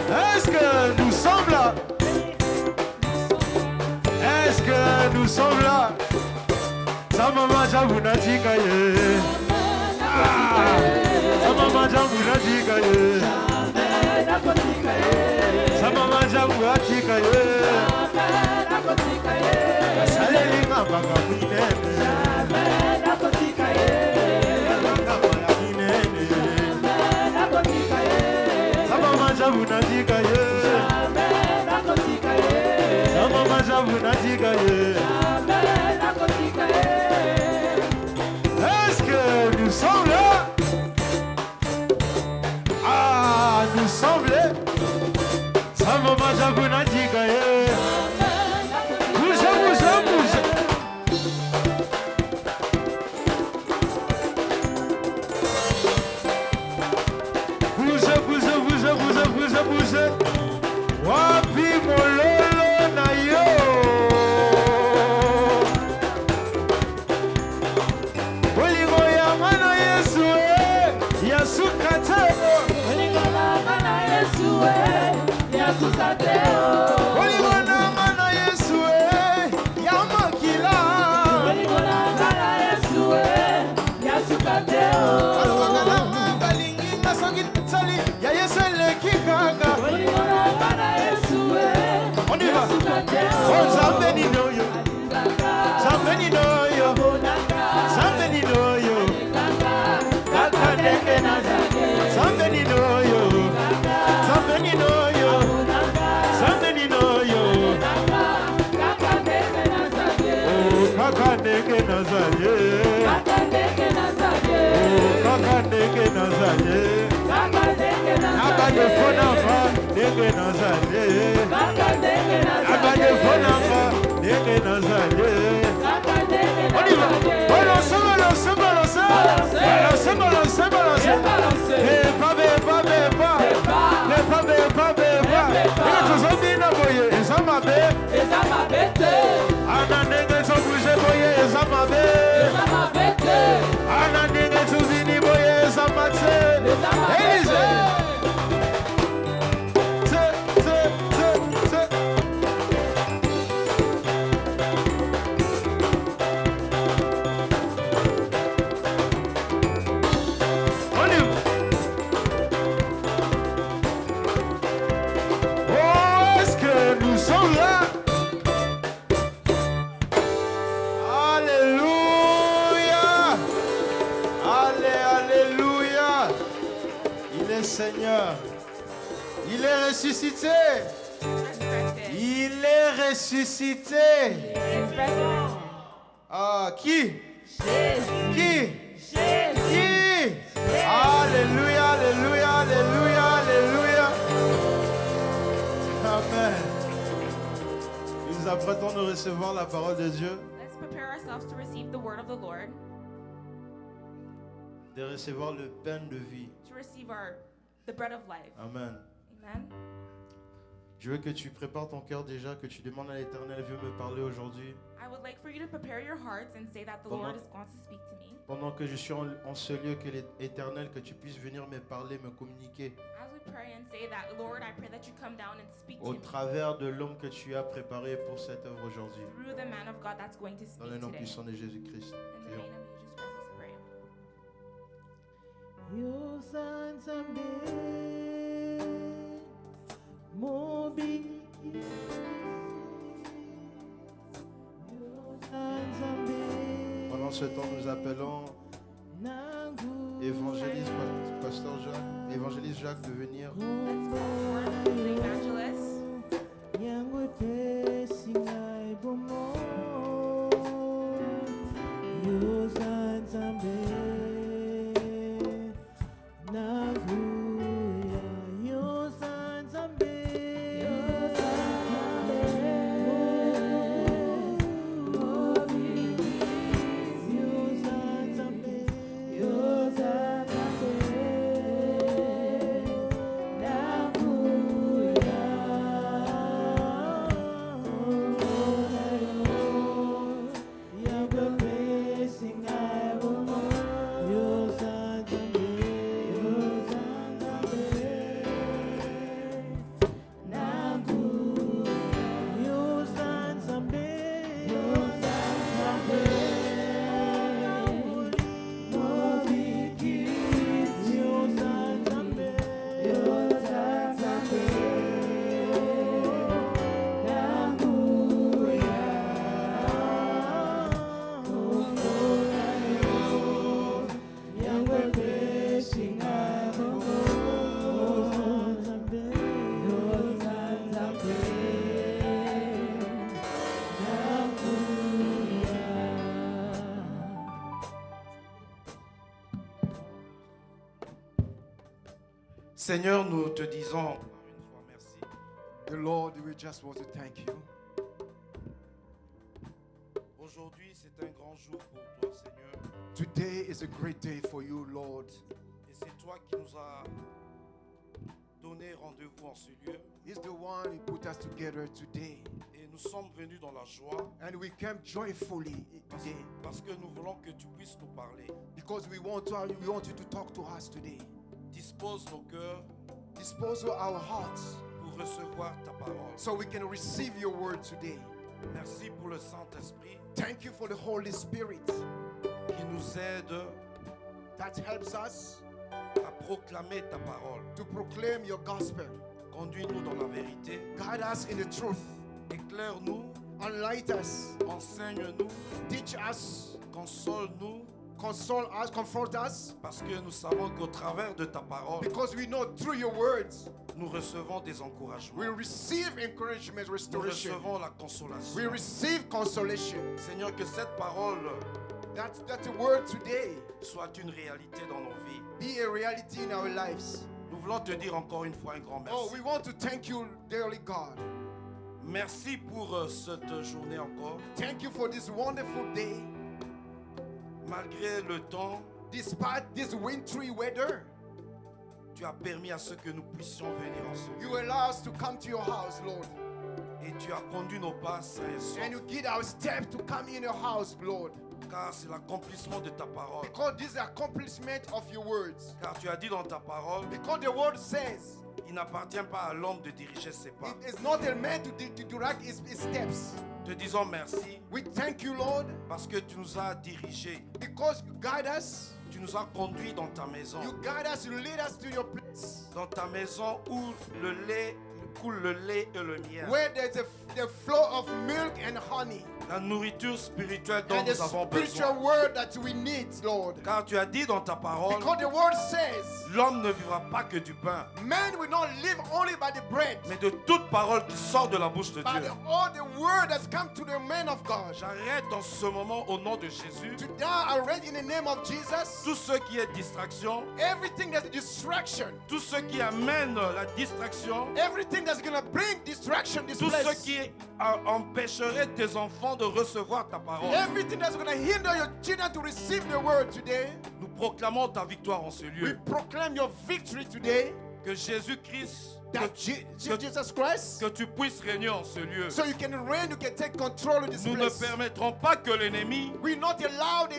Est-ce que nous sommes là? Est-ce que nous sommes là? Sa maman j'avoue n'a dit qu'aille. Sa maman j'avoue n'a dit qu'aille. Sa maman j'avoue n'a dit qu'aille. Salé ma banga pinene. Sa maman j'avoue n'a dit qu'aille. Sa maman j'avoue n'a dit qu'aille. Est-ce que nous sommes là? Ah, nous sommes là. Sa maman j'avoue n'a dit qu'aille. Bouge, bouge, bouge. Bouge, bouge, bouge, bouge, bouge, bouge. Wapi mololo na yo. Oligo ya mana Yesu yasukate. Oligo na mana Yesu yasukate. Oligo na mana Yesu yamakila. Oligo na mana Yesu yasukate. Oligo na mana balingi nasongi tsali ya Yesu lekikanga. Oligo na mana Yesu yasukate. Oh, Zambeni know you. Zambeni know you. Zambeni know you. Kakandeke na zake. Zambeni know you. Zambeni know you. Zambeni know you. Kakandeke na zake. Oh, kakandeke na zaye. Kakandeke na zake. Oh, kakandeke na zaye. Kakandeke na zake. Abade fona fa, deke na zaye. Kakandeke na zake. Abade fona fa, deke na zaye. Kakandeke na On y va. zake. Balance, balance, balance. Balance, balance, balance. Eh, pas, pas, pas. Beba, beba, beba. Ega tuzobina boye, ezamabe. Ezamabete. Anandenge tobuje boye, ezamabe. Ezamabete. Anandenge tuzini boye, ezamate. Elize. Te. On y va. Oh, est-ce que nous sommes là? Alléluia. Alléluia. Il est Seigneur. Il est ressuscité. Il est ressuscité. Ah, qui? Qui? Alléluia, alléluia, alléluia, alléluia. Amen. Nous nous apprêtons de recevoir la parole de Dieu. Let's prepare ourselves to receive the word of the Lord. de recevoir le pain de vie. to receive the bread of life. Amen. Amen. Je veux que tu prépares ton cœur déjà, que tu demandes à l'Éternel, viens me parler aujourd'hui. I would like for you to prepare your hearts and say that the Pendant- Lord is going to speak to me. Pendant que je suis en ce lieu, que l'Éternel, que tu puisses venir me parler, me communiquer As we pray and say that, Lord, I pray that you come down and speak to au me travers de l'homme que tu as préparé pour cette œuvre aujourd'hui. through the man of God that's going to Dans speak le nom today. puissant de Jésus-Christ. In the Prions. name of Jesus Christ, let's pray. Pendant ce temps, nous appelons évangéliste Pasteur Jacques, évangéliste Jacques de venir. Let's go forward to the evangelist. Seigneur, nous te disons encore une fois merci. The Lord, we just want to thank you. Aujourd'hui, c'est un grand jour pour toi, Seigneur. Today is a great day for you, Lord. Et c'est toi qui nous as donné rendez-vous en ce lieu. He's the one who put us together today. Et nous sommes venus dans la joie And we came joyfully today parce que nous voulons que tu puisses nous parler. because we want you to talk to us today. Dispose nos cœurs Dispose of our hearts pour recevoir ta parole. so we can receive your word today. Merci pour le Saint-Esprit Thank you for the Holy Spirit qui nous aide that helps us à proclamer ta parole. to proclaim your gospel. Conduis-nous dans la vérité. Guide us in the truth. Éclaire-nous, Enlighten us. enseigne-nous, Teach us. console-nous, Console us. Comfort us. parce que nous savons qu'au travers de ta parole, Because we know through your words nous recevons des encouragements. we receive encouragement, Nous restoration. recevons la We consolation. receive consolation. Seigneur, que cette parole That the word today soit une réalité dans nos vies. be a reality in our lives. Nous voulons te dire encore une fois un grand Oh, merci. we want to thank you, dearly God. Merci pour cette journée encore. Thank you for this wonderful day. Malgré le temps, Despite this wintry weather, tu as permis à ce que nous puissions venir en ce you lieu. allow us to come to your house, Lord. Et tu as conduit nos pas sains et And you saufs. give our steps to come in your house, Lord. Car c'est l'accomplissement de ta parole. Because this is the accomplishment of your words. Car tu as dit dans ta parole, Because the word says il n'appartient pas à l'homme de diriger ses pas. it is not a man to direct his steps. Te disons merci We thank you, Lord, parce que tu nous as dirigés. because you guide us. Tu nous as conduits dans ta maison. You guide us, you lead us to your place. Dans ta maison où le lait coule le lait et le miel. Where there's the flow of milk and honey. La nourriture spirituelle dont And the nous avons spiritual besoin. word that we need, Lord. Car tu as dit dans ta parole Because the word says L'homme ne vivra pas que du pain, Man will not live only by the bread, mais de toute parole qui sort de la bouche de by Dieu. all the word that's come to the man of God. J'arrête en ce moment au nom de Jésus Today I read in the name of Jesus, tout ce qui est distraction, everything that's a distraction, tout ce qui amène la distraction, everything that's going to bring distraction this tout ce place, qui empêcherait tes enfants de recevoir ta parole. everything that's going to hinder your children to receive the word today. Nous proclamons ta victoire en ce We lieu. proclaim your victory today, Que Jésus-Christ, that Jesus Christ, que tu puisses régner en ce lieu. so you can reign, you can take control of this Nous ne place. permettrons pas que l'ennemi We not allow the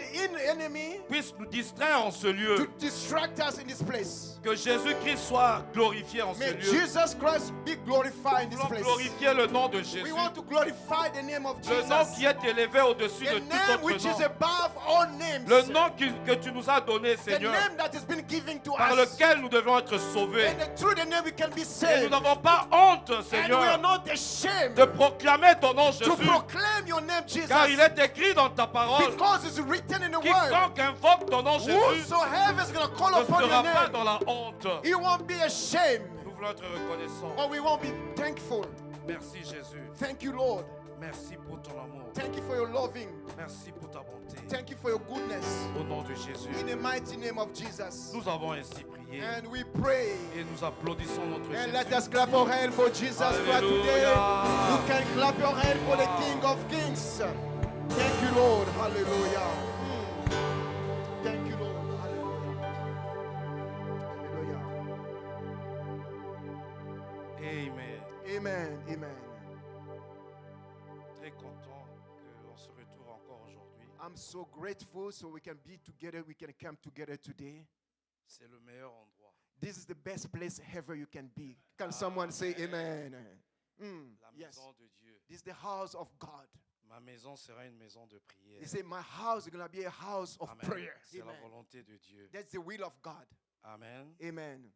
enemy puisse nous distraire en ce to lieu. distract us in this place. Que Jésus-Christ soit glorifié en ce May lieu. Jesus Christ be glorified in Nous this voulons place. glorifier le nom de Jésus. We want to glorify the name of Le nom Jesus, qui est élevé au-dessus de the tout name autre which is nom. above all names, Le nom que tu nous as donné, the Seigneur, name that has been given to par us, lequel nous devons être sauvés. and through the name we can be Et nous saved. n'avons pas honte, And we Seigneur, are not ashamed de proclamer ton nom, to Jésus. proclaim your name, Jesus, Car il est écrit dans ta parole, because it's written in the word. quiconque invoque ton nom, Jésus, Whosoever is going to call ne upon your sera pas name, dans la honte. he won't be ashamed, Nous voulons être reconnaissants. or we won't be thankful. Merci, Jésus. Thank you, Lord. Merci pour ton amour. Thank you for your loving. Merci pour ta bonté. Thank you for your goodness. Au nom de Jésus, In the mighty name of Jesus. nous avons ainsi prié And we pray. et nous applaudissons notre And let Jésus. us clap our hands for Jesus Christ today. Hallelujah. You can clap your hands for the King of Kings. Thank you, Lord. Hallelujah. Thank you, Lord. Hallelujah. Hallelujah. Amen. Amen. Amen. Très content qu'on se retrouve encore aujourd'hui. I'm so grateful so we can be together. We can come together today. C'est le meilleur endroit. This is the best place ever you can be. Can someone say amen? La Yes. maison de Dieu. This is the house of God. Ma maison sera une maison de prière. They say, my house is going to be a house of Amen. prayer. C'est la Amen. volonté de Dieu. That's the will of God. Amen. Amen.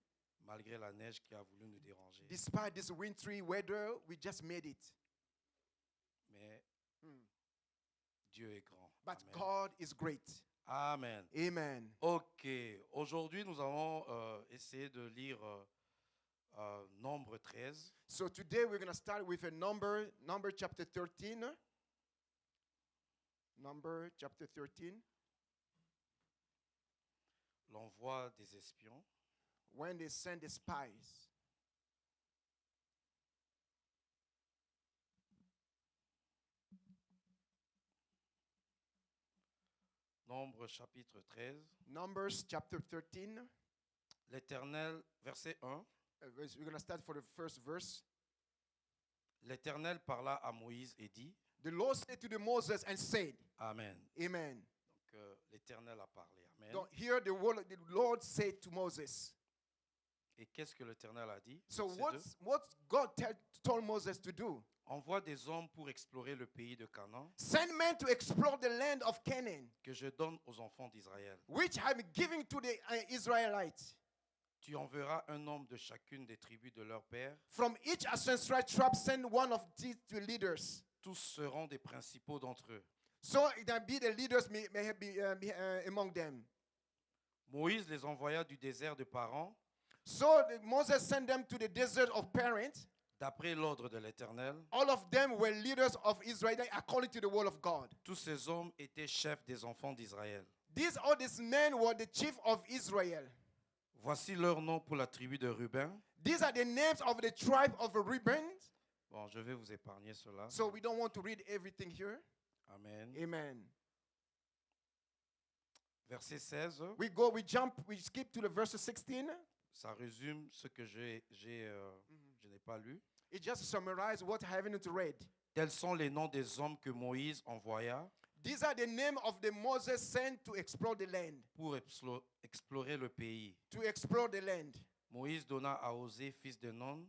Malgré la neige qui a voulu nous déranger. Despite this wintry weather, we just made it. Mais Hmm. Dieu est grand. But Amen. God is great. Amen. Amen. Ok. Aujourd'hui, nous allons essayer de lire Nombre 13. So today we're going to start with a number chapter 13. Number chapter 13. L'envoi des espions. When they send the spies. Nombre chapitre 13. Numbers chapter 13. L'Éternel, verset 1. We're going to start for the first verse. L'Éternel parla à Moïse et dit, The Lord said to the Moses and said, Amen. Amen. Donc, l'Éternel a parlé. Amen. Don't hear the word the Lord said to Moses. Et qu'est-ce que l'Éternel a dit? So Verset 2. what God told Moses to do? Envoie des hommes pour explorer le pays de Canaan Send men to explore the land of Canaan, que je donne aux enfants d'Israël. which I'm giving to the Israelites. Tu enverras un homme de chacune des tribus de leur père. From each ancestral tribe, send one of these two leaders. Tous seront des principaux d'entre eux. So that be the leaders may be among them. Moïse les envoya du désert de Paran So Moses sent them to the desert of Parent. d'après l'ordre de l'Éternel. All of them were leaders of Israel according to the word of God. Tous ces hommes étaient chefs des enfants d'Israël. All these men were the chief of Israel. Voici leurs noms pour la tribu de Ruben. These are the names of the tribe of Reuben. Bon, je vais vous épargner cela. So we don't want to read everything here. Amen. Amen. Verset 16, We skip to the verse 16. ça résume ce que je n'ai pas lu. It just summarizes what I haven't read. Tels sont les noms des hommes que Moïse envoya These are the names of the Moses sent to explore the land. pour explorer le pays. To explore the land. Moïse donna à Osée, fils de Nun,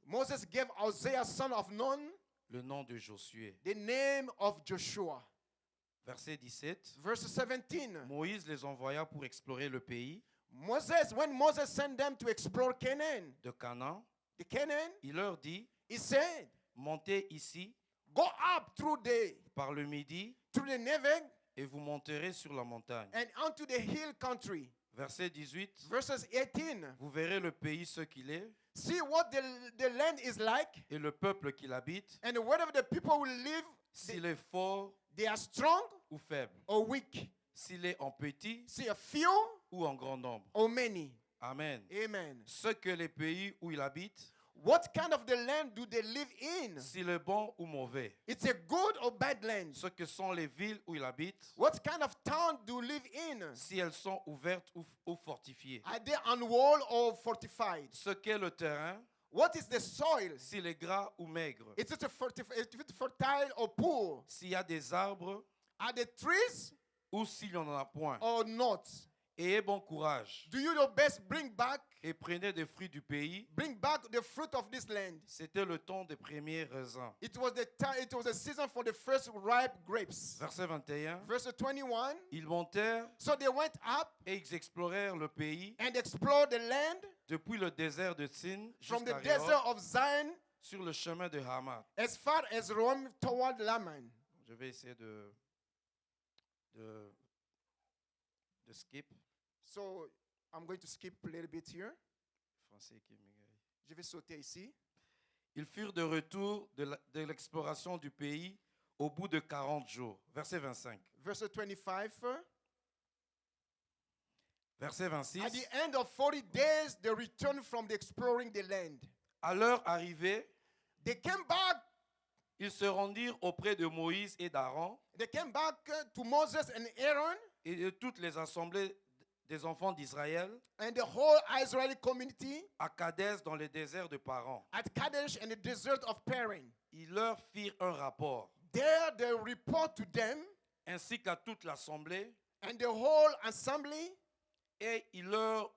Moses gave Isaiah, son of Nun, le nom de Josué. the name of Joshua. Verset 17, Verse 17. Moïse les envoya pour explorer le pays When Moses sent them to explore Canaan, de Canaan, the Canaan, il leur dit, he said, montez ici go up through par le midi the Negev et vous monterez sur la montagne. and onto the hill country. Verset 18. verses 18. Vous verrez le pays ce qu'il est See what the land is like, et le peuple qui l'habite, and wherever the people will live, s'il est fort they are strong ou faible, or weak. s'il est en petit See, a few ou en grand nombre. or many. Amen. Amen. Ce que les pays où il habite, What kind of the land do they live in? s'il est bon ou mauvais. It's a good or bad land? Ce que sont les villes où il habite, What kind of town do you live in? si elles sont ouvertes ou fortifiées. Are they unwalled or fortified? Ce qu'est le terrain, What is the soil? s'il est gras ou maigre. Is it fertile or poor? S'il y a des arbres Are the trees ou s'il n'y en a point. or not? Ayez bon courage Do you your best bring back et prenez des fruits du pays. the fruit of this land? C'était le temps des premiers raisins. It was the time. It was a season for the first ripe grapes. Verset 21. Verse 21. Ils montèrent So they went up et ils explorèrent le pays and explored the land depuis le désert de Sin from the jusqu'à desert Rehob, of Zion sur le chemin de Hamath. as far as Rome toward Laman. Je vais essayer de skip. So I'm going to skip a little bit here. Français qui m'égaye. Je vais sauter ici. Ils furent de retour de l'exploration du pays au bout de 40 jours. Verset 25. Verse 25. Verset 26. At the end of 40 days, they returned from the exploring the land. À leur arrivée, They came back. ils se rendirent auprès de Moïse et d'Aaron They came back to Moses and Aaron et de toutes les assemblées des enfants d'Israël and the whole Israeli community à Kadès dans le désert de Paran. at Kadesh and the desert of Paran. Ils leur firent un rapport, There they report to them ainsi qu'à toute l'assemblée, and the whole assembly, et ils leur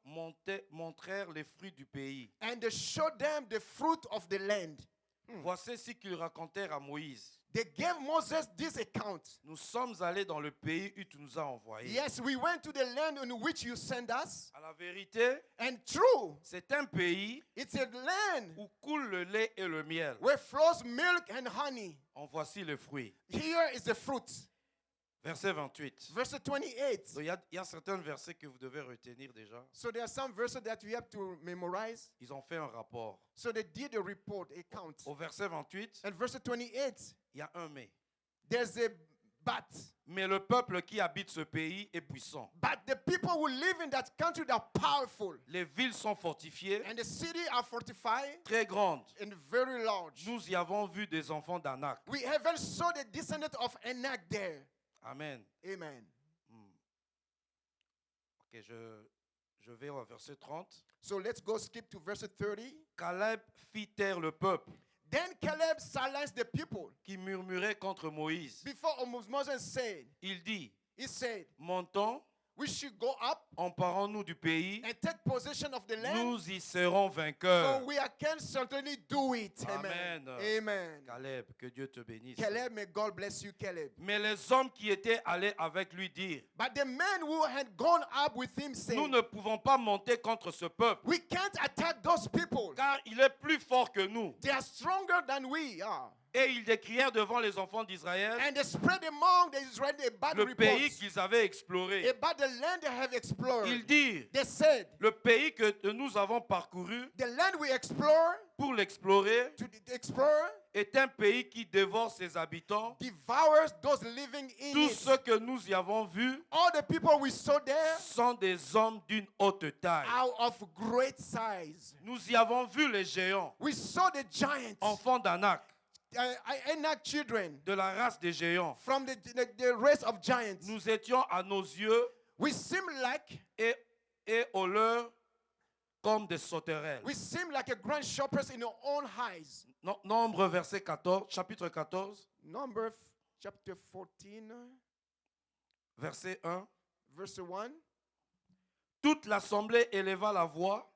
montrèrent les fruits du pays. and they showed them the fruit of the land. Voici ce qu'ils racontèrent à Moïse. They gave Moses this account. Nous sommes allés dans le pays où tu nous as envoyés. Yes, we went to the land in which you sent us. À la vérité, And true, c'est un pays it's a land où coule le lait et le miel. where flows milk and honey. En voici le fruit. Here is the fruit. Verset 28. Verse 28. Donc, il y a certains versets que vous devez retenir déjà. So there are some verses that we have to memorize. Ils ont fait un rapport. So they did a report, a count. Au verset 28, And verse 28, il y a un mais. there's a but. Mais le peuple qui habite ce pays est puissant. But the people who live in that country are powerful. Les villes sont fortifiées, And the city are fortified très grandes. and very large. Nous y avons vu des enfants d'Anak. We haven't saw the descendant of Anak there. Amen. Amen. Ok, je vais au verset 30. So let's go skip to verse 30. Caleb fit taire le peuple Then Caleb silenced the people. qui murmurait contre Moïse. Before Moses said, Il dit, he said, montons, we should go up emparons-nous du pays, and take possession of the land. nous y serons vainqueurs. So we can certainly do it. Amen. Amen. Amen. Caleb, que Dieu te bénisse. Caleb, may God bless you, Caleb. Mais les hommes qui étaient allés avec lui dirent, But the men who had gone up with him said, nous ne pouvons pas monter contre ce peuple, we can't attack those people. car il est plus fort que nous. They are stronger than we are. Et ils décrièrent devant les enfants d'Israël And they spread among the Israelis bad le pays reports qu'ils avaient exploré. about the land they have explored. Ils dirent, They said, le pays que nous avons parcouru the land we explore pour l'explorer to explore est un pays qui dévore ses habitants. devours those living in Tous it. ceux que nous y avons vus All the people we saw there sont des hommes d'une haute taille. are of great size. Nous y avons vu les géants, We saw the giants, enfants d'Anak, Anak children, de la race des géants. from the race of giants. Nous étions à nos yeux We seem like et aux leurs comme des sauterelles. a grand shoppers in our own eyes. Nombre verset 14, chapitre 14, Numbers chapter 14, verset 1. verse 1. Toute l'assemblée éleva la voix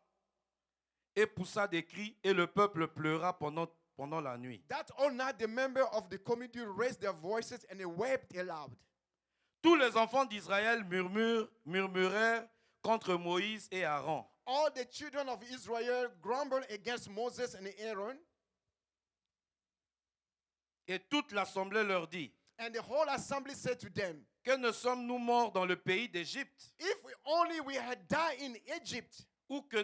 et poussa des cris, et le peuple pleura pendant la nuit. That all night the members of the community raised their voices and they wept aloud. Tous les enfants d'Israël murmurèrent contre Moïse et Aaron. All the children of Israel grumbled against Moses and Aaron. Et toute l'assemblée leur dit, And the whole assembly said to them, que ne sommes-nous morts dans le pays d'Égypte, if only we had died in Egypt ou que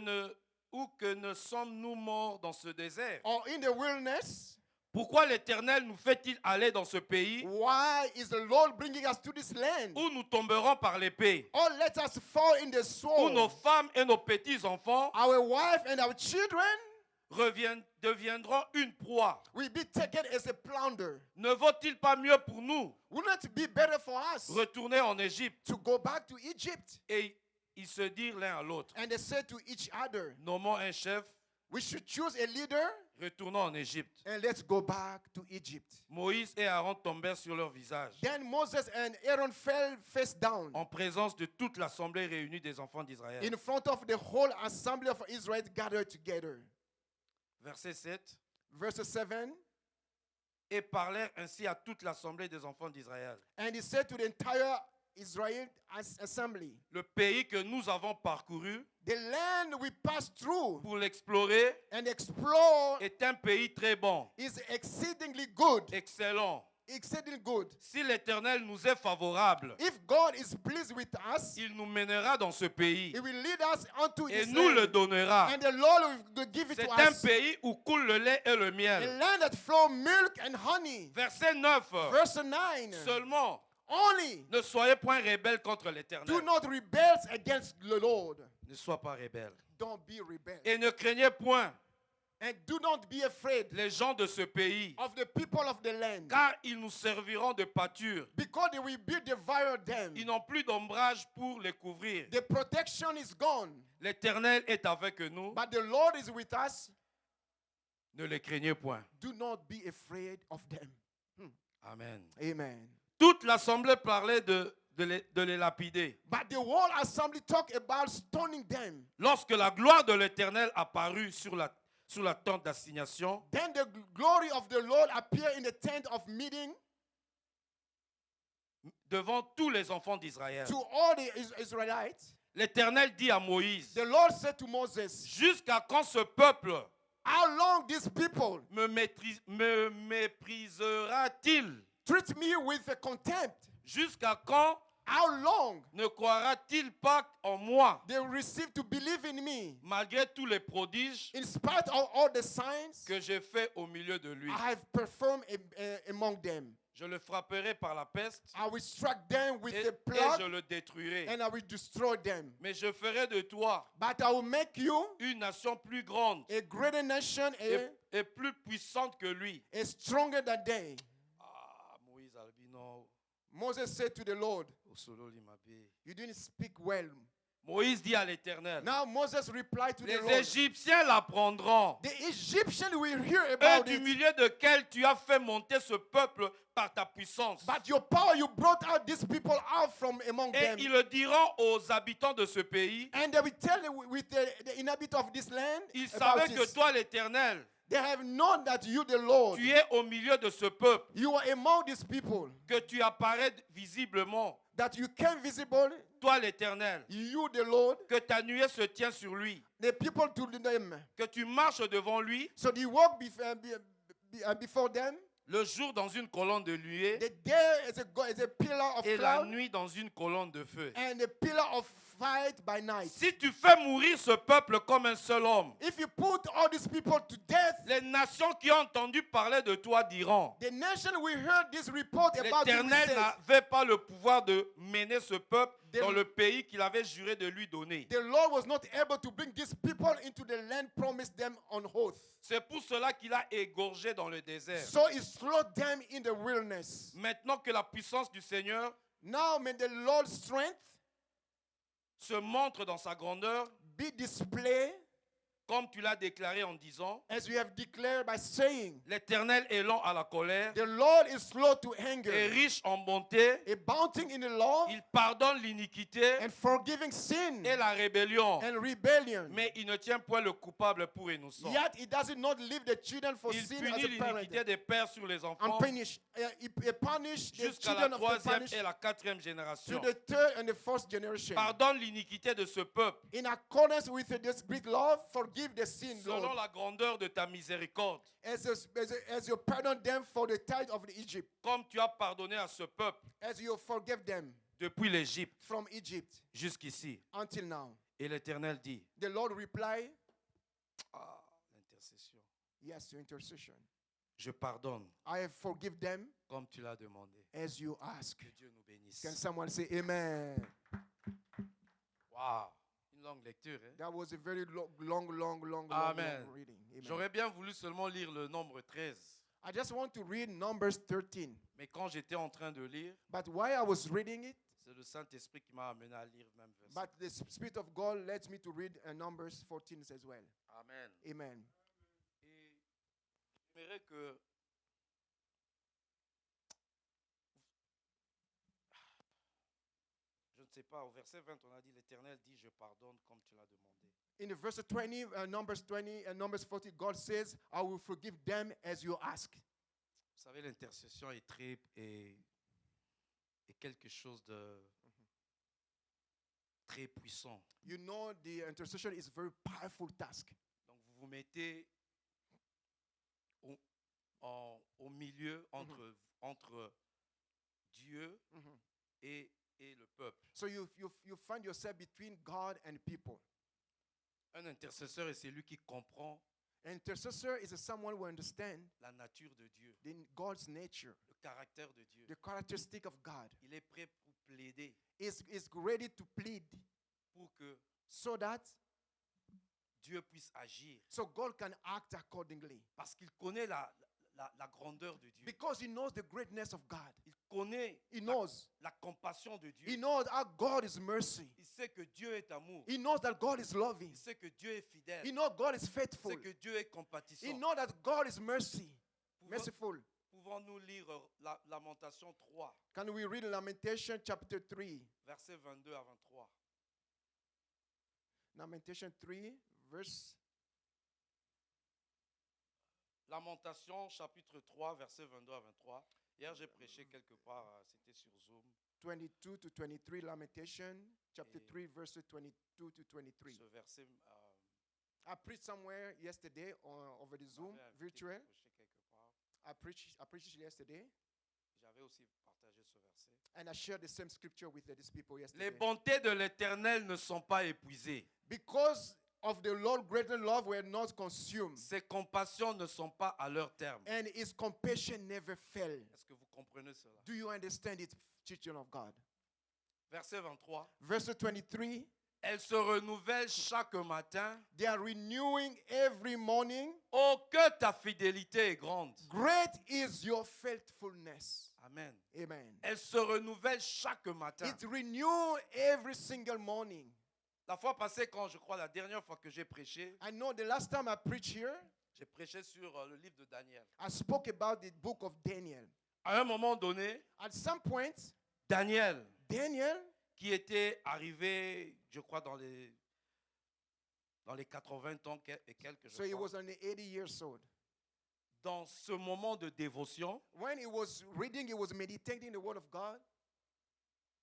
ne sommes-nous morts dans ce désert? or in the wilderness, Pourquoi l'Éternel nous fait-il aller dans ce pays why is the Lord bringing us to this land? où nous tomberons par l'épée, Or let us fall in the où nos sword. femmes et nos petits-enfants Our wife and our children deviendront une proie? will be taken as a plunder. Ne vaut-il pas mieux pour nous Wouldn't it be better for us retourner en Égypte? to go back to Egypt? Et ils se dirent l'un à l'autre, And they said to each other, nommons un chef, we should choose a leader retournons en Égypte. and let's go back to Egypt. Moïse et Aaron tombèrent sur leur visage, Then Moses and Aaron fell face down en présence de toute l'assemblée réunie des enfants d'Israël. in front of the whole assembly of Israel gathered together. Verset 7. Verse 7, Et parlèrent ainsi à toute l'assemblée des enfants d'Israël. and he said to the entire Israel assembly, Le pays que nous avons parcouru the land we passed through pour l'explorer and explore est un pays très bon, is exceedingly good. excellent. Exceedingly good. Si l'Éternel nous est favorable, If God is pleased with us, il nous mènera dans ce pays He will lead us unto et His nous le land, donnera. and the Lord will give it C'est to un us. pays où coule le lait et le A miel. land that flow milk and honey. Verset 9. Verse 9. Seulement, Only ne soyez point rebelles contre do l'Éternel. not rebel against the Lord. Ne sois pas rebelle. Don't be rebel. Et ne craignez point And do not be afraid les gens de ce pays, of the people of the land, car ils nous serviront de pâture. because they will be devour them. Ils n'ont plus d'ombrage pour les couvrir. The protection is gone, L'Éternel est avec nous. but the Lord is with us. Ne les craignez point. Do not be afraid of them. Amen. Amen. Toute l'assemblée parlait de les lapider. But the whole assembly talk about stoning them. Lorsque la gloire de l'Éternel apparut sur la tente d'assignation, Then the glory of the Lord appeared in the tent of meeting devant tous les enfants d'Israël. to all the Israelites. L'Éternel dit à Moïse, The Lord said to Moses, jusqu'à quand ce peuple how long these people me méprisera-t-il? treat me with a contempt? Jusqu'à quand How long ne croira-t-il pas en moi, they receive to believe in me, malgré tous les prodiges in spite of all the signs que j'ai faits au milieu de lui? I have performed among them? Je le frapperai par la peste I will strike them with et the je plague, le détruirai. and I will destroy them. Mais je ferai de toi But I will make you une nation plus grande a greater nation, et plus puissante que lui. a stronger than they. Ah, Moïse Albino, Moses said to the Lord, Osolo Limabe. you didn't speak well. Moïse dit à l'Éternel, Now Moses replied to the les Lord, Égyptiens l'apprendront, the Egyptians will hear eux about du it, milieu duquel tu as fait monter ce peuple par ta puissance. but your power, you brought out these people out from among Et them. ils le diront aux habitants de ce pays, And they will tell with the inhabitants of this land ils about savaient que this. toi l'Éternel, They have known that you, the Lord, tu es au milieu de ce peuple, you are among these people, que tu apparais visiblement, that you came visible, toi l'Éternel, you, the Lord, que ta nuée se tient sur lui, the people to them. que tu marches devant lui So they walk before them. le jour dans une colonne de nuée The day is a pillar of et la cloud nuit dans une colonne de feu. and a pillar of fight by night. Si tu fais mourir ce peuple comme un seul homme, If you put all these people to death, les nations qui ont entendu parler de toi diront, the nation will hear this report about you. will l'Éternel say, n'avait pas le pouvoir de mener ce peuple The- dans le pays qu'il avait juré de lui donner. The Lord was not able to bring these people into the land promised them on oath. C'est pour cela qu'il a égorgé dans le désert. So he slaughtered them in the wilderness. Maintenant que la puissance du Seigneur Now may the Lord's strength se montre dans sa grandeur, be displayed comme tu l'as déclaré en disant, as we have declared by saying, l'Éternel est lent à la colère the Lord is slow to et anger, riche en bonté, abounding in the law il pardonne l'iniquité and forgiving sin et la rébellion, and rebellion. mais il ne tient point le coupable pour innocent. Yet he does not leave the children for Il sin punit as a parent l'iniquité des pères sur les and enfants punish. He punish the jusqu'à la children of the troisième punish et la quatrième to génération. the third and the fourth generation. Pardonne l'iniquité de ce peuple In accordance with this great love, forgive forgive the sin, selon Lord, la grandeur de ta miséricorde, as you pardon them for the tithe of Egypt, comme tu as pardonné à ce peuple as you forgive them depuis l'Égypte from Egypt jusqu'ici. until now. Et l'Éternel dit, The Lord replied, l'intercession, yes, to intercession. je pardonne I have forgive them comme tu l'as demandé. as you ask. Que Dieu nous bénisse. Can someone say amen? Waouh, une longue lecture. Hein? That was a very long Amen. reading. Amen. J'aurais bien voulu seulement lire le nombre 13. I just want to read Numbers 13. Mais quand j'étais en train de lire, But while I was reading it, c'est le Saint-Esprit qui m'a amené à lire même verset. but the Spirit of God lets me to read Numbers 14 as well. Amen. Amen. Et j'aimerais que je ne sais pas, au verset 20, on a dit l'Éternel dit je pardonne comme tu l'as demandé. In the verse 20, Numbers 20 and Numbers 40, God says, I will forgive them as you ask. Vous savez, l'intercession est quelque chose de très puissant. You know, the intercession is a very powerful task. Donc vous vous mettez au milieu entre Dieu et le peuple. So you find yourself between God and people. Un intercesseur est celui qui comprend An intercessor is someone who understands la nature de Dieu, God's nature, le caractère de Dieu. the characteristic of God. Il est prêt pour plaider Is ready to plead pour que so that Dieu puisse agir. so God can act accordingly. Parce qu'il connaît la grandeur de Dieu. Because he knows the greatness of God. Il connaît He knows. la compassion de Dieu. He knows how God is mercy. Il sait que Dieu est amour. He knows that God is loving. Il sait que Dieu est fidèle. He knows God is Il faithful. sait que Dieu est He compatissant. knows that God is merciful. Pouvons-nous lire Lamentation 3, Can we read Lamentation chapter 3? versets 22 à 23. Lamentation 3, verse Lamentation chapitre 3, versets 22 à 23. Hier, j'ai prêché quelque part, c'était sur Zoom. 22 to 23. Lamentation chapter Et 3, verses 22 to 23. Ce verset I preached somewhere yesterday over the Zoom m'avait invité virtual. pour prêcher quelque part. I preached yesterday, J'avais aussi partagé ce verset. and I shared the same scripture with these people Les yesterday. bontés de l'Éternel ne sont pas épuisées. Because of the Lord's greater love, we are not consumed, Ses compassions ne sont pas à leur terme. and His compassion never fell. Est-ce que vous comprenez cela? Do you understand it, children of God? Verset 23. Verse 23. Elle se renouvelle chaque matin. They are renewing every morning. Oh, que ta fidélité est grande. Great is your faithfulness. Amen. Amen. Elle se renouvelle chaque matin. It renews every single morning. La fois passée, quand je crois la dernière fois que j'ai prêché, I know the last time I preached here, j'ai prêché sur le livre de Daniel. I spoke about the book of Daniel. À un moment donné, At some point, Daniel, Daniel, qui était arrivé, je crois, dans les 80 ans et quelques, so je he crois, was only 80 years old. dans ce moment de dévotion, When he was reading, he was meditating the word of God.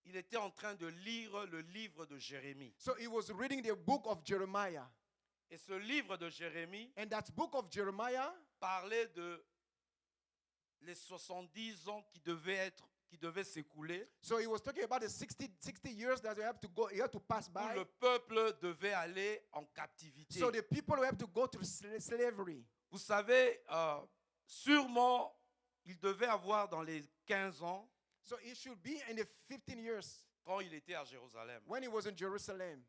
il était en train de lire le livre de Jérémie. So he was reading the book of Jeremiah. Et ce livre de Jérémie And that book of Jeremiah parlait de les 70 ans qui devaient s'écouler, So he was talking about the 60 years that you have to pass où by. le peuple devait aller en captivité. So the people have to go through slavery. Vous savez, sûrement, il devait avoir dans les 15 ans, So it should be in the 15 years quand il était à Jérusalem, when he was in Jerusalem.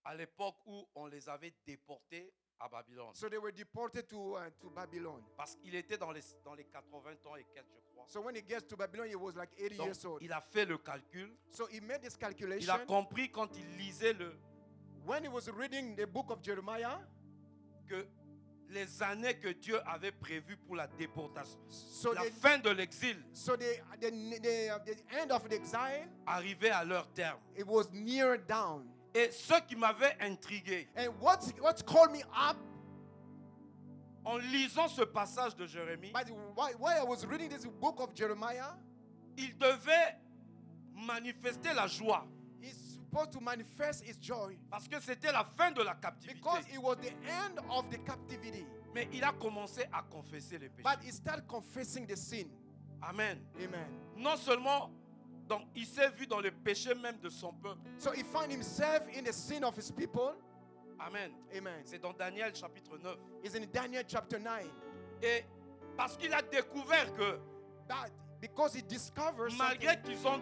à l'époque où on les avait déportés à Babylone. So they were deported to Babylon. Parce qu'il était dans les 80 ans et quelques, je crois. So when he gets to Babylon, he was like 80 Donc, years old. il a fait le calcul. So he made this Il a calculation. compris quand il lisait When he was reading the book of Jeremiah, que les années que Dieu avait prévues pour la déportation, so la the, fin de l'exil, so the end of the exile, arrivait à leur terme. it was near down. Et ce qui m'avait intrigué, And what's called me up, en lisant ce passage de Jérémie, while I was reading this book of Jeremiah, il devait manifester la joie, supposed to manifest his joy parce que c'était la fin de la captivité. because it was the end of the captivity. Mais il a commencé à confesser les péchés. But he started confessing the sin. Amen. Amen. Non seulement, donc, il s'est vu dans le péché même de son peuple. So he found himself in the sin of his people. Amen. Amen. C'est dans Daniel chapitre 9. It's in Daniel chapter 9. Et parce qu'il a découvert que That because he discovers malgré something, qu'ils ont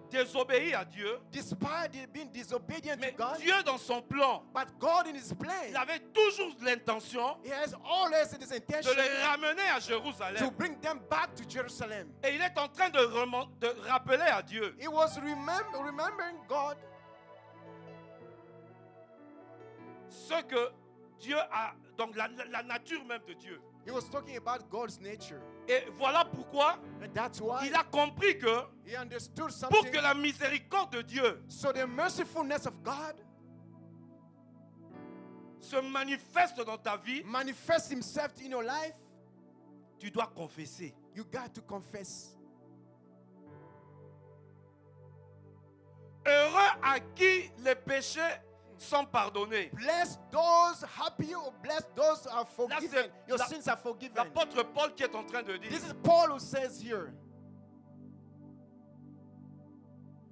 désobéi à Dieu, despite being disobedient mais to God, Dieu dans son plan, but God in his il plan, avait toujours l'intention he has always in his de intention les ramener à to Jérusalem. bring them back to Jerusalem. Et il est en train de rappeler à Dieu He was remembering God, ce que Dieu a, donc la nature même de Dieu. he was talking about God's nature. Et voilà pourquoi And that's why il a compris que he understood pour something. que la miséricorde de Dieu So the mercifulness of God se manifeste dans ta vie, manifests himself in your life, tu dois confesser. you got to confess. Heureux à qui les péchés sont pardonnés. Bless those happy or bless those are forgiven. c'est Your la- sins are forgiven. L'apôtre Paul qui est en train de dire. This is Paul who says here.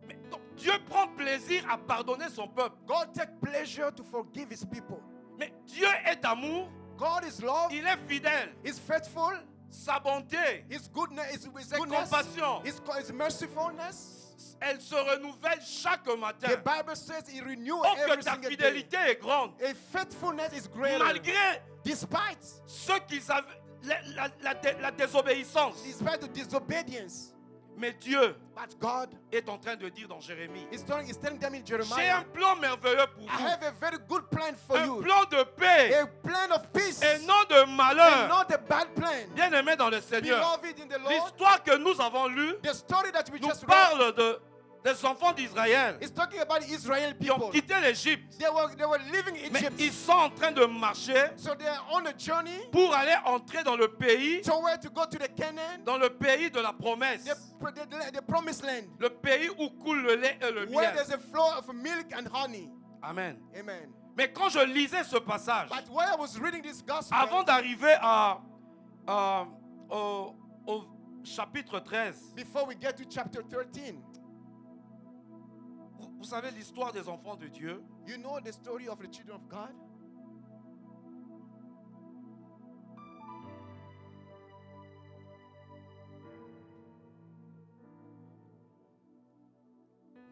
Mais donc, Dieu prend plaisir à pardonner son peuple. God takes pleasure to forgive his people. Mais Dieu est amour, God is love. il est fidèle. He's faithful. Sa bonté, His goodness, his sa goodness, compassion, his mercifulness. elle se renouvelle chaque matin. The Bible says he renews Oh, que every ta single fidélité day. est grande. His faithfulness is greater. Malgré Despite ceux qui avaient la désobéissance. the disobedience. Mais Dieu But God est en train de dire dans Jérémie, is telling them in j'ai un Jeremiah, plan merveilleux pour I vous. have a very good plan for Un you. plan de paix A plan of peace. et non de And malheur. not a bad plan. Bien-aimés dans le Seigneur, Beloved in the Lord, l'histoire que nous avons lue the story that we nous just read parle des enfants d'Israël is talking about Israel qui ont people. quitté l'Égypte. They were living in Mais Egypt. ils sont en train de marcher So they are on a journey pour aller entrer dans le pays, somewhere to go to the Canaan, dans le pays de la promesse. the promised land, Le pays où coule le lait et le where miel. there's a flow of milk and honey. Amen. Amen. Mais quand je lisais ce passage, But while I was reading this gospel, avant d'arriver au chapitre 13, before we get to chapter 13, vous savez l'histoire des enfants de Dieu. you know the story of the children of God?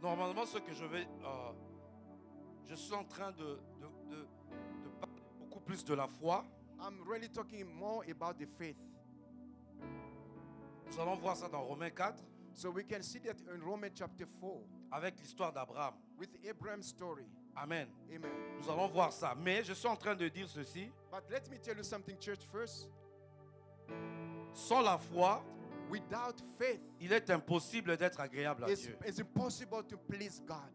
Normalement, ce que je suis en train de parler beaucoup plus de la foi. I'm really talking more about the faith. Nous allons voir ça dans Romains 4 So we can see that in Romans chapter 4 avec l'histoire d'Abraham. with Abraham's story. Amen. Amen. Nous allons voir ça. Mais je suis en train de dire ceci. But let me tell you something, church, first. Sans la foi, Without faith, il est impossible d'être agréable à Dieu. it's impossible to please God.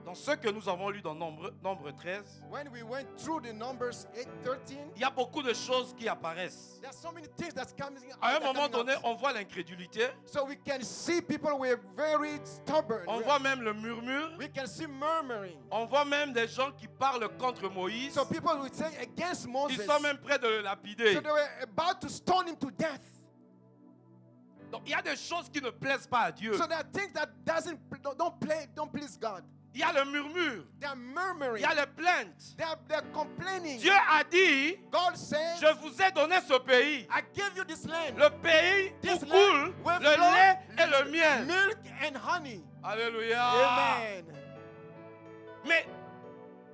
Dans ce que nous avons lu dans Nombre 13, When we went through the Numbers 8:13, il y a beaucoup de choses qui apparaissent. there's so many things that's coming À un that are moment coming donné, out. on voit l'incrédulité, So we can see people were very stubborn. on voit même le murmure, We can see murmuring. on voit même des gens qui parlent contre Moïse. So people would say against Ils Moses. sont même près de le lapider. So they were about to stone him to death. Donc il y a des choses qui ne plaisent pas à Dieu. So there are things that don't please God. Il y a le murmure, They are il murmuring. y a les plaintes. They're complaining. Dieu a dit, God says, je vous ai donné ce pays. I gave you this land. Le pays This où land coule will le flow lait et le miel. Milk and honey. Alléluia. Amen. Mais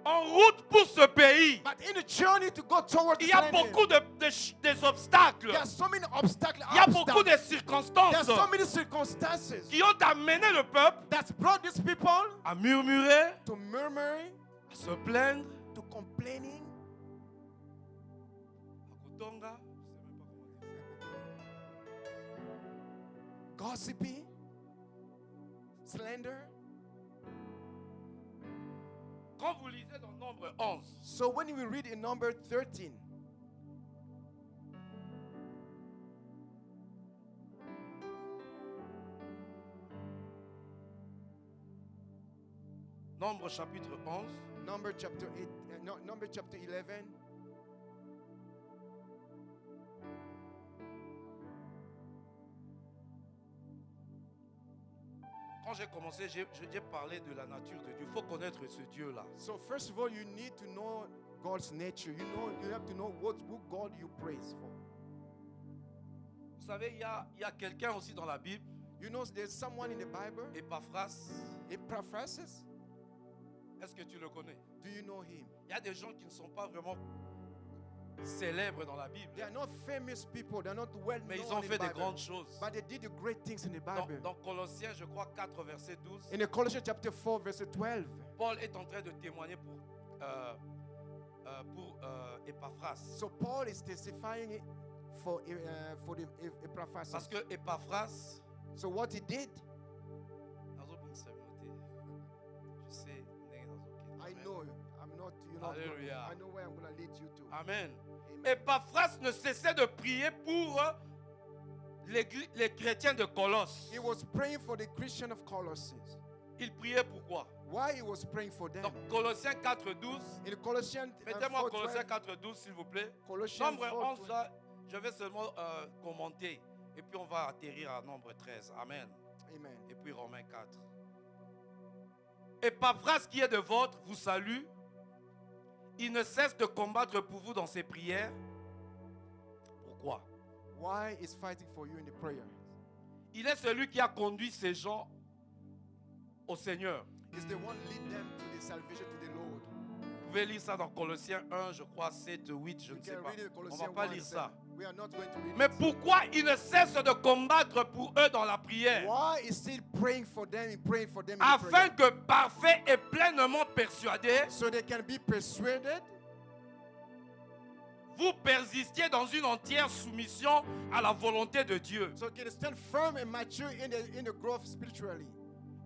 en route pour ce pays, But in the journey to go towards il this y a land, beaucoup des obstacles. there are so many obstacles. Il y a beaucoup de There circonstances are so many circumstances qui ont amené le peuple that's brought these people à murmurer, to murmuring, à se plaindre. to complaining, À Kotonga, je sais même pas comment dire ça. gossiping, slander. Quand vous lisez dans Nombre 11, So when we read in number 13, Nombre chapitre 11. Number chapter 8, Number chapter 11. Quand j'ai commencé, j'ai parlé de la nature de Dieu. Il faut connaître ce Dieu-là. So first of all, you need to know God's nature. You have to know who God you praise for. Vous savez, il y a quelqu'un aussi dans la Bible, You know, there's someone in the Bible, Epaphras. Epaphras. Est-ce que tu le connais? Do you know him? Il y a des gens qui ne sont pas vraiment célèbres dans la Bible, They are not famous people. They are not well mais ils known ont in fait the des Bible. grandes choses. But they did the great things in the Dans, Bible. dans Colossiens, je crois 4, verset 12, In the Colossians chapter 4, verse 12. Paul est en train de témoigner pour Epaphras. So Paul is testifying it for the Epaphras. Parce que Epaphras, So what he did, I know. I'm not, Hallelujah. I know where I'm going to lead you to. Amen. Amen. Epaphras ne cessait de prier pour les chrétiens de Colosse. He was praying for the Christian of Colossians. Il priait pourquoi? Why he was praying for them? Donc Colossiens 4.12. In Colossians Mettez-moi 4:12, Colossiens 4.12 s'il vous plaît. Colossians Nombre 4:12. 11, là, je vais seulement commenter. Et puis on va atterrir à nombre 13. Amen. Amen. Et puis Romains 4. Epaphras qui est de vôtre vous salue. Il ne cesse de combattre pour vous dans ses prières. Pourquoi? Why is fighting for you in the prayer? Il est celui qui a conduit ces gens au Seigneur. Is the one lead them to the salvation to the Lord. Vous pouvez lire ça dans Colossiens 1, je crois 7, 8, je You ne sais can pas. read it in On ne Colossians va pas 1, lire 7. ça. We are not going to read Mais it. pourquoi il ne cesse de combattre pour eux dans la prière? Why is still praying for them and praying for them in Afin prayer? que parfait et pleinement persuadé, So they can be persuaded, vous persistiez dans une entière soumission à la volonté de Dieu. so they can stand firm and mature in the growth spiritually.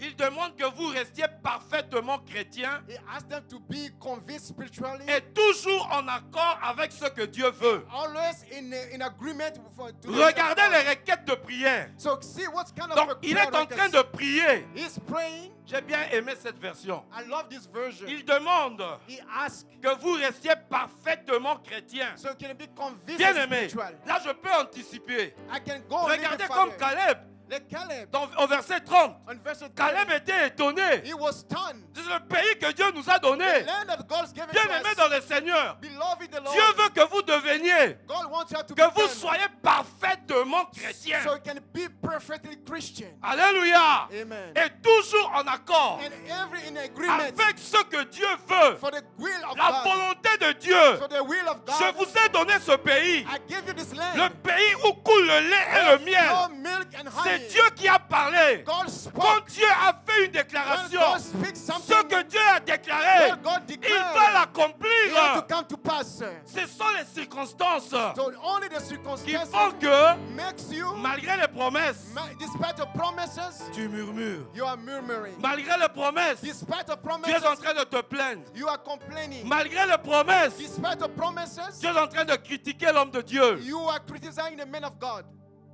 Il demande que vous restiez parfaitement chrétiens He asked them to be convinced spiritually, et toujours en accord avec ce que Dieu veut. always in agreement for to the Regardez will of God. les requêtes de prière. So see what kind of Donc, a il prayer est en train request. de prier. He's praying. J'ai bien aimé cette version. I love this version. Il demande He asked que vous restiez parfaitement chrétiens. so he can be convinced Bien and aimé, spiritual. là je peux anticiper. I can go a little Regardez bit comme further. Caleb, Like Caleb, au verset 30. on verse 30, Caleb était étonné. he was stunned. C'est le pays que Dieu nous a donné. The land that God's given Bien to aimé us. dans le Seigneur. Beloved the Lord. Dieu veut que vous deveniez, God wants you to que vous become soyez parfaitement chrétiens. so you can be perfectly Christian. Alléluia. Amen. Et toujours en accord And every in agreement avec ce que Dieu veut. for the will of La God. volonté de Dieu. So the will of God. Je vous ai donné ce pays. I give you this land. Le pays où coule le lait et le Pure miel. milk and honey. C'est Dieu qui a parlé. God Quand spoke. Dieu a fait une When déclaration, God speaks ce something, que Dieu a déclaré, when God il declares, va it l'accomplir. has to come to pass. Ce sont les circonstances So only the qui circumstances font que, makes you, malgré les promesses, despite the promises, tu murmures. you are murmuring. Malgré les promesses, Despite the tu es en promises, train de te plaindre. you are complaining. Malgré les promesses, Despite the promises, tu es en train de critiquer l'homme de Dieu. you are criticizing the man of God.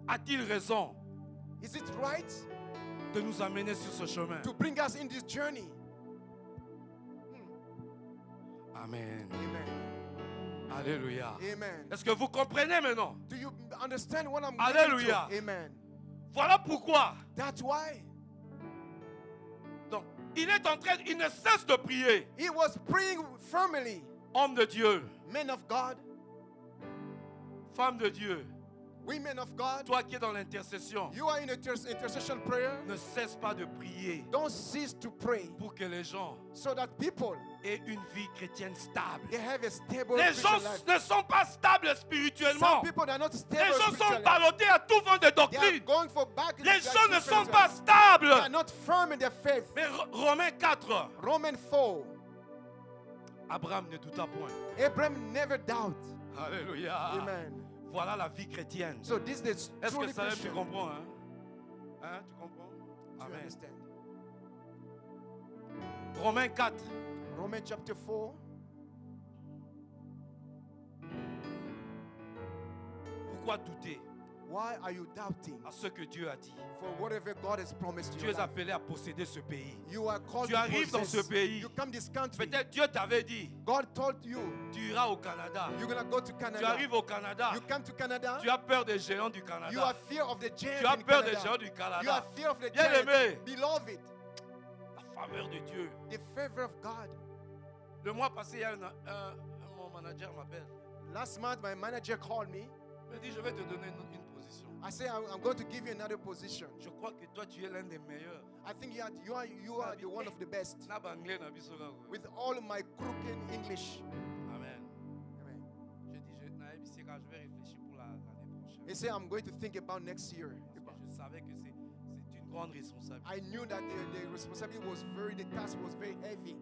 A-t-il raison Is it right de nous amener sur ce chemin? to bring us in this journey? Amen. Amen. Alléluia. Amen. Est-ce que vous comprenez maintenant? Do you understand what I'm Alléluia. getting to? Amen. Voilà pourquoi. That's why Donc, il est en train, il ne cesse de prier. he was praying firmly. Homme de Dieu, Men of God, femme de Dieu, women of God, toi qui es dans l'intercession, you are in intercession prayer. ne cesse pas de prier Don't cease to pray pour que les gens so that people aient une vie chrétienne stable. they have a stable Les Christian gens life. ne sont pas stables Some spirituellement. people they are not Les stable gens sont spiritually. ballottés à tout vent de They are doctrine. going for back. Les gens ne sont pas stables. They are not firm in their faith. Mais Romains 4, Romans 4. Abraham ne douta point. Abraham never doubt. Alléluia. Amen. Voilà la vie chrétienne. So this is Est-ce que truly ça tu Christian. comprends? Hein, tu comprends? Do you Amen. understand? Romains 4. Romans chapter 4. Pourquoi douter? Why are you doubting? à ce que Dieu a dit. For whatever God has promised Tu you. es appelé à posséder ce pays. You are called Tu to arrives dans ce possess. pays. You come this country. Peut-être Dieu t'avait dit, God told you tu iras au Canada. you're gonna go to Tu Canada. arrives au Canada. You come to Canada. Tu as peur des géants du You Canada. have fear of the giant Tu as in peur des Canada. géants du You Canada. have fear of the Bien giant. aimé. Beloved, La faveur de Dieu. the favor of God. Le mois passé, il y a mon manager m'appelle. Last month, my manager called me. Il me dit, je vais te donner une position. I say, I'm going to give you another position. Je crois que toi, tu es l'un des meilleurs. I think you are the one of the best. Nab anglais na biso kaka. With all of my crooked English. Amen. Amen. Je dis, je vais réfléchir pour l'année prochaine. He said, I'm going to think about next year. Parce que je savais que c'est une grande responsabilité. I knew that the responsibility was the task was very heavy.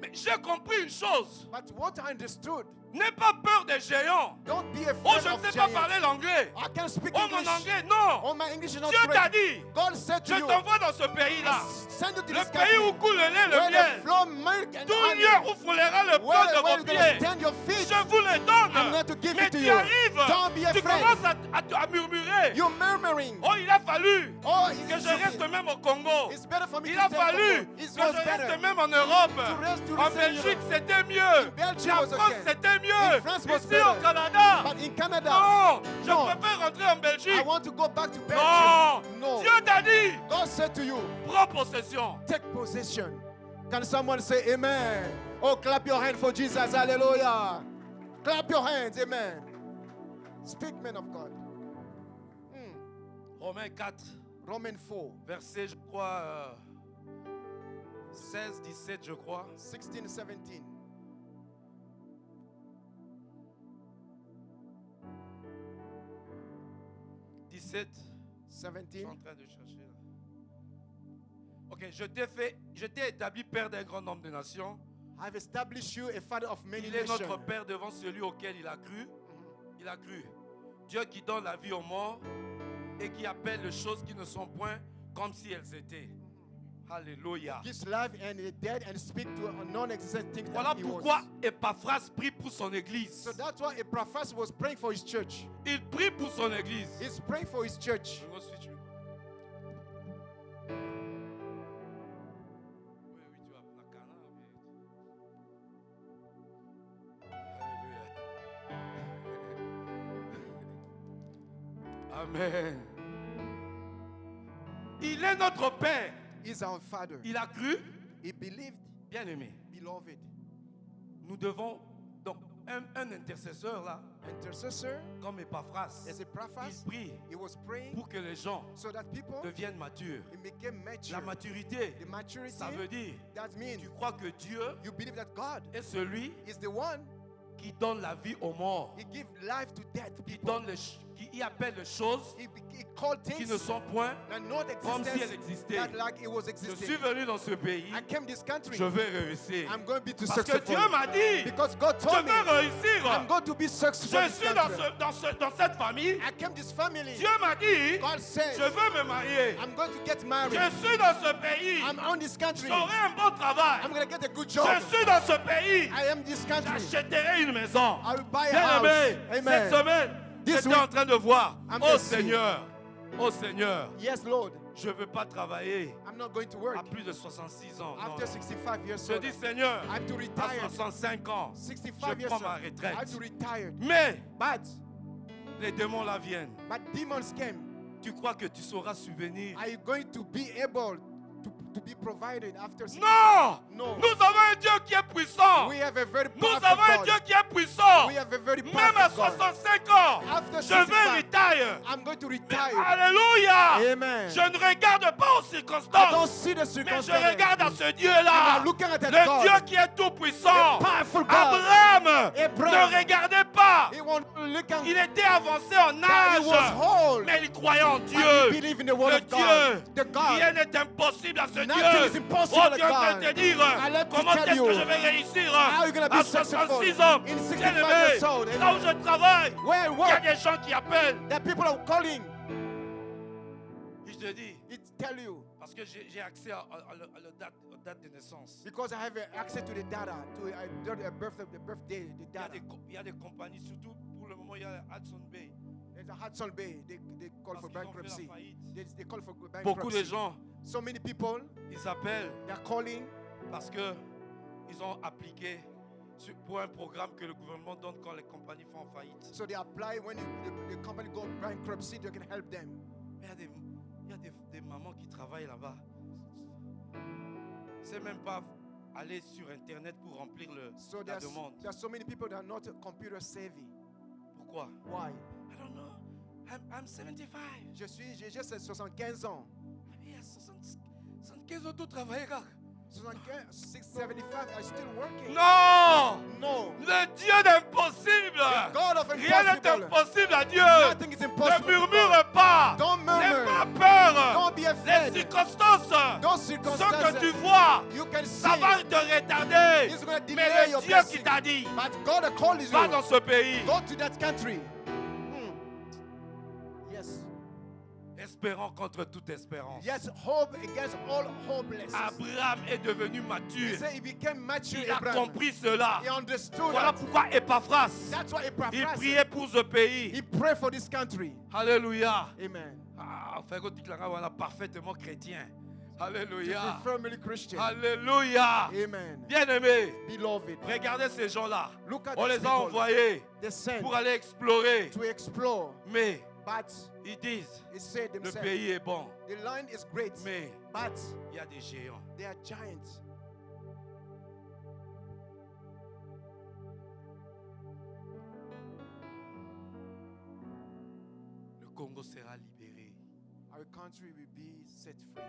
Mais j'ai compris une chose. But what I understood, N'aie pas peur des géants. don't be afraid Oh, je ne of sais pas giants. parler l'anglais. I can't speak Oh, mon English. anglais, non. Oh, my English is not Dieu t'a great. dit, God said to je you, t'envoie dans ce pays-là. send you to Le this pays où country coule le lait, le where miel. the flow milk and Tout honey. lieu où foulera le Where plan de you're vos going to pieds. stand your feet. Je vous le donne. I'm going to give Mais it to tu you. arrives. Don't be Tu afraid. commences à murmurer. You're murmuring. Oh, il a fallu Oh, que je reste même au Congo. it's better for me Il to a stay in fallu Congo. que It je was reste better. même en Europe. To En rest in Belgique, Europe. c'était mieux. In Belgium La was France, okay. c'était mieux. In France was Ici, better. au Canada. But in Canada, Non, je No. préfère rentrer en I Belgique. want to go back to Non, Belgium. No. Dieu t'a dit, God said to you, prends possession. take possession. Can someone say amen? Oh, clap your hand for Jesus. Hallelujah. Clap your hands. Amen. Speak, men of God. Romains 4, Romans 4, verset, je crois, 16, 17, je crois. 16, 17. 17. 17. Je suis en train de chercher là. Ok, je t'ai établi père d'un grand nombre de nations. I've established you a father of many Il est nations. notre père devant celui auquel il a cru. Il a cru. Dieu qui donne la vie aux morts et qui appelle les choses qui ne sont point comme si elles étaient. Alléluia. Gives life and the dead and speak to a non-existent thing Voilà that he pourquoi was. Epaphras prie pour son église. So that's why a prophet was praying for his church. Il prie pour son église. He's praying for his church. Je me switch. Oui, tu as la canne. Alléluia. Amen. Il est notre Père. He's our father. Il a cru, He believed, bien aimé. beloved. Nous devons, donc, un intercesseur là, Intercessor, comme Epaphras, as a il prophet, prie he was praying pour que les gens so that people deviennent matures. he became mature. La maturité, The maturity, ça veut dire, that means tu crois que Dieu you believe that God est celui is the one. qui donne la vie aux morts, He gives life to dead qui people. qui appelle les choses He called qui things ne sont point that not comme si elles existence existaient. that like it was Je existing. suis venu dans ce pays, I came this country. je vais réussir. I'm going to be too Parce que successful. Dieu m'a dit, Because God je told me vais réussir. I'm going to be successful. Je in this suis country. dans cette famille. I came this family. Dieu m'a dit, God said je veux me marier. I'm going to get married. Je suis dans ce pays. I'm on this country. J'aurai un bon travail. I'm going to get a good job. Je suis dans ce pays. I am this country. J'achèterai une maison. I will buy a Bien house. aimé, cette Amen. semaine, This j'étais week, en train de voir. I'm Oh just seeing. Seigneur, oh Seigneur, Yes, Lord. je ne veux pas travailler I'm not going to work à plus de 66 ans. Non. after 65 years Je old. dis Seigneur, I have to à retire. 65 ans, 65 je years prends old. ma I have retraite. to retire. Mais But les démons là viennent. demons came. Tu crois que tu sauras subvenir? Are you going to be able to be provided after 65? Non! No. Nous avons un Dieu qui est puissant. We have a very Nous powerful avons un God. Dieu qui est puissant. We have a very Même à powerful God. 65 ans, After je vais 65, retire. I'm going to retire. Alléluia. Amen. Je ne regarde pas aux I don't circonstances, see the mais je circumstances. regarde à ce Dieu-là. I'm looking at that Le God. Dieu qui est tout puissant. The powerful God. Abraham Abraham. ne regardait pas. He won't look at Il était avancé en that he was âge, whole. mais il croyait en And he Dieu. believed in the word Le of God. Dieu, The God. rien n'est impossible à ce Nothing Dieu. is impossible Oh, to Dieu est en train de God. te dire, I let me comment tell est-ce you, que je vais réussir how you gonna be à successful 66 ans? in 65 Bien aimé, years old. là où je travaille, Where I il y a work, des gens qui appellent. that people are calling. Et je te dis, It tell you parce que j'ai accès à la date de naissance. because I have access to the data, to the birthday, the Il y a data. des compagnies, surtout pour le moment, il y a Hudson Bay. There's the Hudson Bay, they call Parce for qu'ils ont fait la bankruptcy. faillite. They call for bankruptcy. Beaucoup de gens, So many people, ils appellent they are calling parce que ils ont appliqué pour un programme que le gouvernement donne quand les compagnies font faillite. so they apply when the company go bankruptcy, they can help them. Mais il y a des mamans qui travaillent là-bas. C'est même pas aller sur Internet pour remplir So la there demande. are so many people that are not computer savvy. Pourquoi? Why? I don't know. I'm 75. J'ai juste 75 ans. Mais il y a 75 ans, tout travailler, gars. 75, 675, I'm still working. Non! No. Le Dieu d'impossible! God of Rien n'est impossible. impossible à Dieu! Nothing is Ne impossible. to murmure God. pas! Don't N'aie pas murmur. peur! Don't be Les afraid. circonstances, Those ce que circumstances tu vois, you can see. ça va te retarder. It's going to Mais delay le your Dieu qui blessing. t'a dit, But God has called va you. dans ce pays. Go to that country. Yes. Espérant contre toute espérance. Yes, hope against all hopelessness. Abraham est devenu He mature. said he became mature. Il a Abraham. compris cela. He understood Voilà that. pourquoi Epaphras, That's why il Epaphras, priait pour ce pays. he prayed for this country. Alléluia. Amen. Ah, fait que tu là, parfaitement chrétien. To Alléluia. be firmly Christian. Alléluia. Amen. Bien-aimés, Beloved. regardez ces gens-là. Look at On these les a people. envoyés They sent pour aller explorer. to explore. Mais But ils disent, he said le themselves, pays est bon. the land is great, Mais but il y a des géants. they are giants. Le Congo sera libéré. Our country will be set free.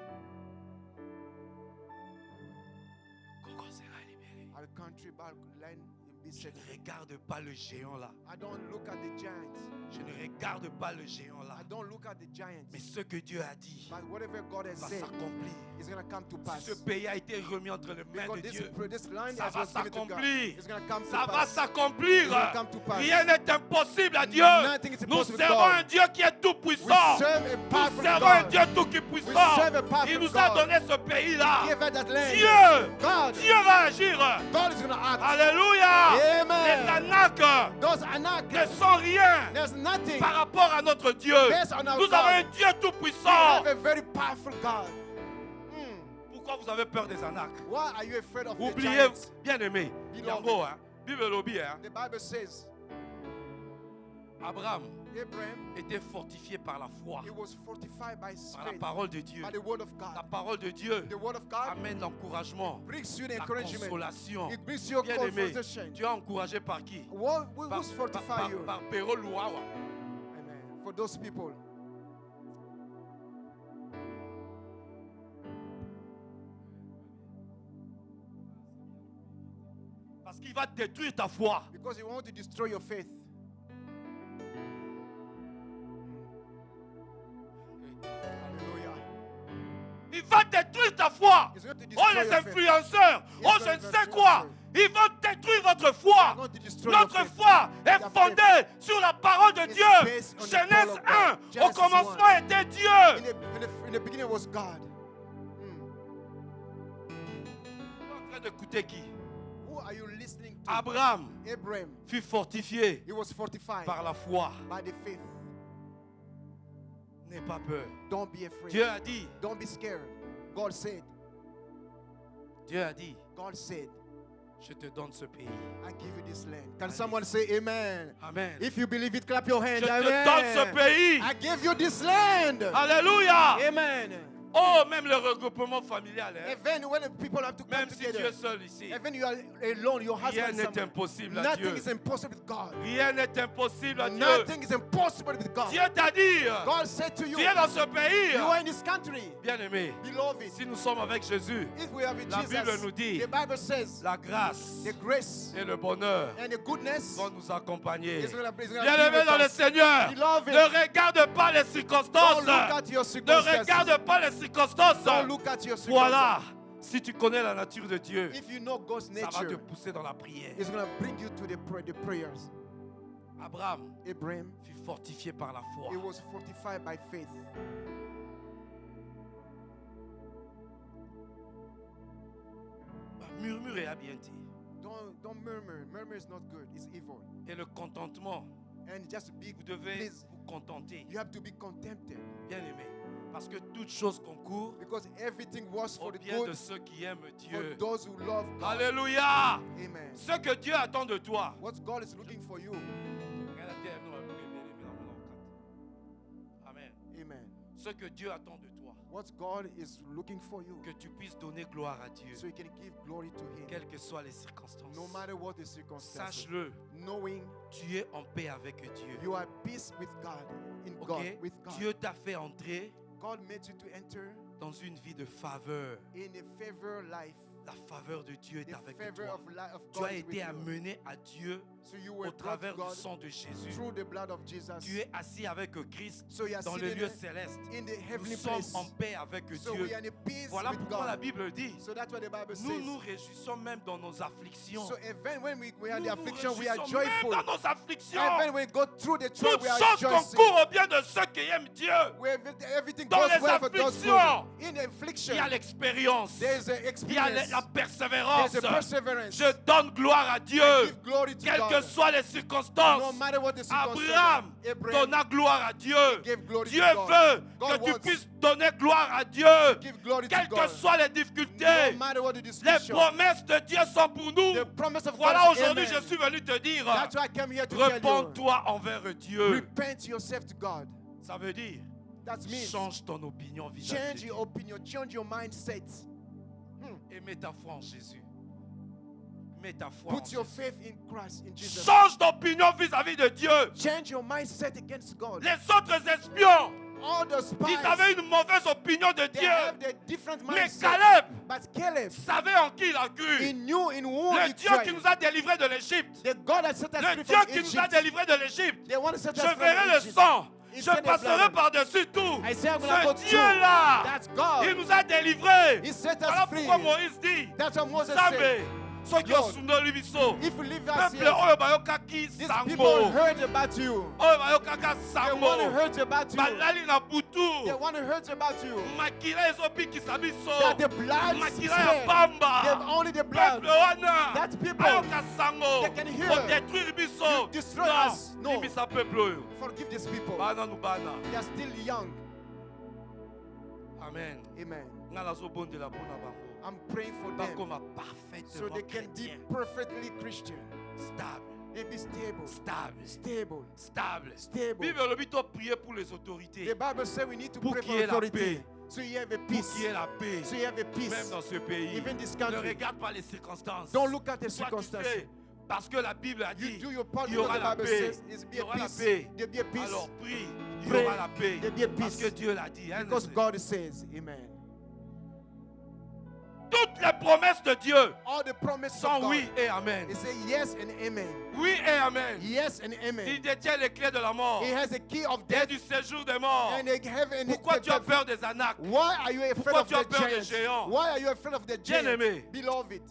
Le Congo sera libéré. Our country, our land will be Je set ne free. regarde pas le géant là. I don't look at the giants. Je ne regarde pas le géant là. I don't look at the giants. Mais ce que Dieu a dit But whatever God has va said s'accomplir. is going to come to Si pass. ce pays a été remis entre les mains Because de Dieu, this land ça has va was given to God. s'accomplir. It's going to come to Ça va pass. s'accomplir. It will come to pass. Rien n'est impossible à Dieu. Nothing is Nous impossible to servons God. un Dieu qui est tout We puissant. serve a Nous powerful servons un God. Dieu tout We puissant. serve a powerful Il nous a God. donné ce pays-là. Give us that land. Dieu, God, Dieu va agir. God is going to act. Alléluia. Les Amen. Anacs Those Anak, ne sont rien there's nothing. par rapport à notre Dieu. Based on our Nous God. avons un Dieu tout We puissant. have a very powerful God. Pourquoi vous avez peur des Anacs? Why are you afraid of the Oubliez, giants? bien aimé, Beloved. Yango, hein, Bible lobby, hein, The Bible says Abraham Abraham, était fortifié par la foi, he was fortified by his par la faith, parole de Dieu. by the word of La God. parole de Dieu The word of God amène l'encouragement, brings you the la encouragement. consolation. It brings you Bien aimé, conversation. tu es encouragé par qui? Who's fortify you? Par Péro Louawa. Amen. For those people. Parce qu'il va détruire ta foi. Because he wants to destroy your faith. Hallelujah. Il va détruire ta foi. He's going to Oh, destroy les your faith. influenceurs. He's Oh, going je to ne sais destroy quoi. your faith. Ils vont détruire votre He's foi. going to destroy your Notre faith. foi est Your fondée sur la parole de is Dieu. based on the Genèse word of 1. God. Au Genesis commencement 1. était Dieu. In the beginning was God. Tu es en train d'écouter qui? Who are you listening to? Abraham Abraham. fut fortifié He was fortified par la foi. by the faith. N'aie pas peur. Don't be afraid. Dieu a dit. Don't be scared. God said. Dieu a dit. God said, Je te donne ce pays. I give you this land. Can Allez. someone say amen? Amen. If you believe it, clap your hands. Je te Amen. donne ce pays. I give you this land. Alléluia. Amen. Oh, même le regroupement familial. Hein? Even when the people have to come Même si tu together, es seul ici. even you are alone, your Rien husband, n'est somewhere, impossible à nothing Dieu. is impossible with God. Rien n'est impossible à Dieu. Nothing is impossible with God. Dieu t'a dit. God said to you, Tu es dans ce pays. you are in this country, Bien-aimé, beloved. si nous sommes avec Jésus, If we have in la Bible Jesus, nous dit, the Bible says, la grâce the grace et le bonheur and the goodness vont nous accompagner. is going to be Bien-aimé with dans le us. Seigneur, Beloved, ne regarde pas les circonstances. Don't look at your Ne circumstances. regarde pas les circonstances. Don't look at your circumstances. Voilà, si tu connais la nature de Dieu, If you know God's ça va te nature, pousser dans la prière. it's going to bring you to the prayers. Abraham Abraham, fut fortifié par la foi. he was fortified by faith. Murmure et habileté. Don't murmur. Murmur is not good. It's evil. Et le contentement And just be Vous devez pleased. vous contenter, You have to be contented. bien aimé. Parce que toute chose concourt Because everything works au for the bien de good ceux qui aiment for Dieu. those who love God. Alléluia. Amen. Ce que Dieu attend de toi. What God is looking for you. Amen. Amen. Ce que Dieu attend de toi. What God is looking for you. Que tu puisses donner gloire à Dieu. So you can give glory to Him. Quelles que soient les circonstances. No matter what the circumstances. Sache-le, Knowing tu es en paix avec Dieu. you are at peace with God. In Ok? God. With God. Dieu t'a fait entrer God made you to enter dans une vie de faveur. in a favor life. La faveur de Dieu est The avec favor toi. of Tu God as is with été you. amené à Dieu So you au were brought travers to du God sang de Jésus. through the blood of Jesus. Tu es assis avec Christ So you are dans le sitting lieu céleste. in the Nous heavenly sommes place. en paix avec So Dieu. we are in peace Voilà with pourquoi la God. Bible dit, So that's what the Bible nous says. nous réjouissons même dans nos afflictions. So even when we are Nous in the nous affliction, we are réjouissons même joyful. dans nos afflictions. Even when we go through the trial, Toutes we are choses rejoicing. concourent au bien de ceux qui aiment Dieu. Everything Dans goes les well for those afflictions, good. In the affliction, Il y a l'expérience. there is an Il y a experience. la persévérance. There's a perseverance. Je donne gloire à Dieu. I give glory to Quelles que God. soient les circonstances. No matter what the circumstances. Abraham Abraham donna gloire à Dieu. gave glory Dieu to God. veut God que tu wants puisses donner gloire à Dieu. give glory to Quelles que God. soient les No difficultés, matter what the les discussion. promesses de Dieu sont pour nous. The promise of Voilà, God is aujourd'hui, amen. je suis venu te dire, That's why I came here to tell you. repends-toi envers Dieu. Repent yourself to God. Ça veut dire, That means change ton opinion vis-à-vis de change Dieu. your opinion, change your mindset. Et mets ta foi en Jésus. Mets ta foi en Put your Jésus. faith in Christ, in Jesus. Change d'opinion vis-à-vis de Dieu. Change your mindset against God. Les autres espions, All the ils spies, avaient une mauvaise opinion de they Dieu. have the different Mais mindset. Caleb But Caleb, savait en qui il a cru. he knew in whom Le he Dieu qui tried. nous a délivrés de l'Égypte. The God that set us Le free Dieu from qui nous a Egypt. délivrés de l'Égypte. They want to set Je us free verrai from le Egypt. sang. He Je said the passerai blood. par-dessus tout. I say I'm gonna go Ce through. Dieu-là, That's God. il nous a délivrés. He set us Voilà free. pourquoi Moïse dit, That's what Moses Nzambe, said. soki Lord, osundoli biso, If you leave us peuple here, oyo bayokaki these sango, people heard about you. oyo bayokaka They want to sango, hurt about you. balali na They butu, want to hurt about you. makila ezobikisa biso, That the blood makila ya spread. pamba, They only the blood. peuple wana That people, ayoka sango, they can hear. kodétruire biso. You destroy us. No. Limisa peuple oyo, Forgive these people. bana nu bana. They are still young. Amen. Amen. Nga nazobondela mpona bango. I'm praying for them Bakoma so parfaitement they can be chrétien. perfectly Christian. Stable, They be stable. stable, Stable. stable. Stable. Bible olobi to prier pour les autorités. The Bible says we need to Pour pray qu'il for y ait la authority. paix. So you have a Pour peace. qu'il y ait la paix. So you have a Même peace. dans ce pays. Even this Ne country. regarde pas les circonstances. Don't look at the Toi, tu circumstances. sais, parce que la Bible a You dit, do your part il y because aura the la Bible paix. says it's Il be y a aura la peace. paix. There be a peace Alors prie, il y Pray. aura la paix. There be a Parce peace. que Dieu l'a dit. hein, because c'est- God says, Amen. Toutes les promesses de Dieu All the promises sont of God. oui et amen. They say yes and amen. Oui et amen. Yes and Il amen. détient les clés de la mort He has the key of et death du séjour des morts. and the heaven. Pourquoi tu as peur des anacs? Why are you afraid Pourquoi of tu as the peur des giants? géants? Why are you afraid of the giants? Bien-aimé. Beloved.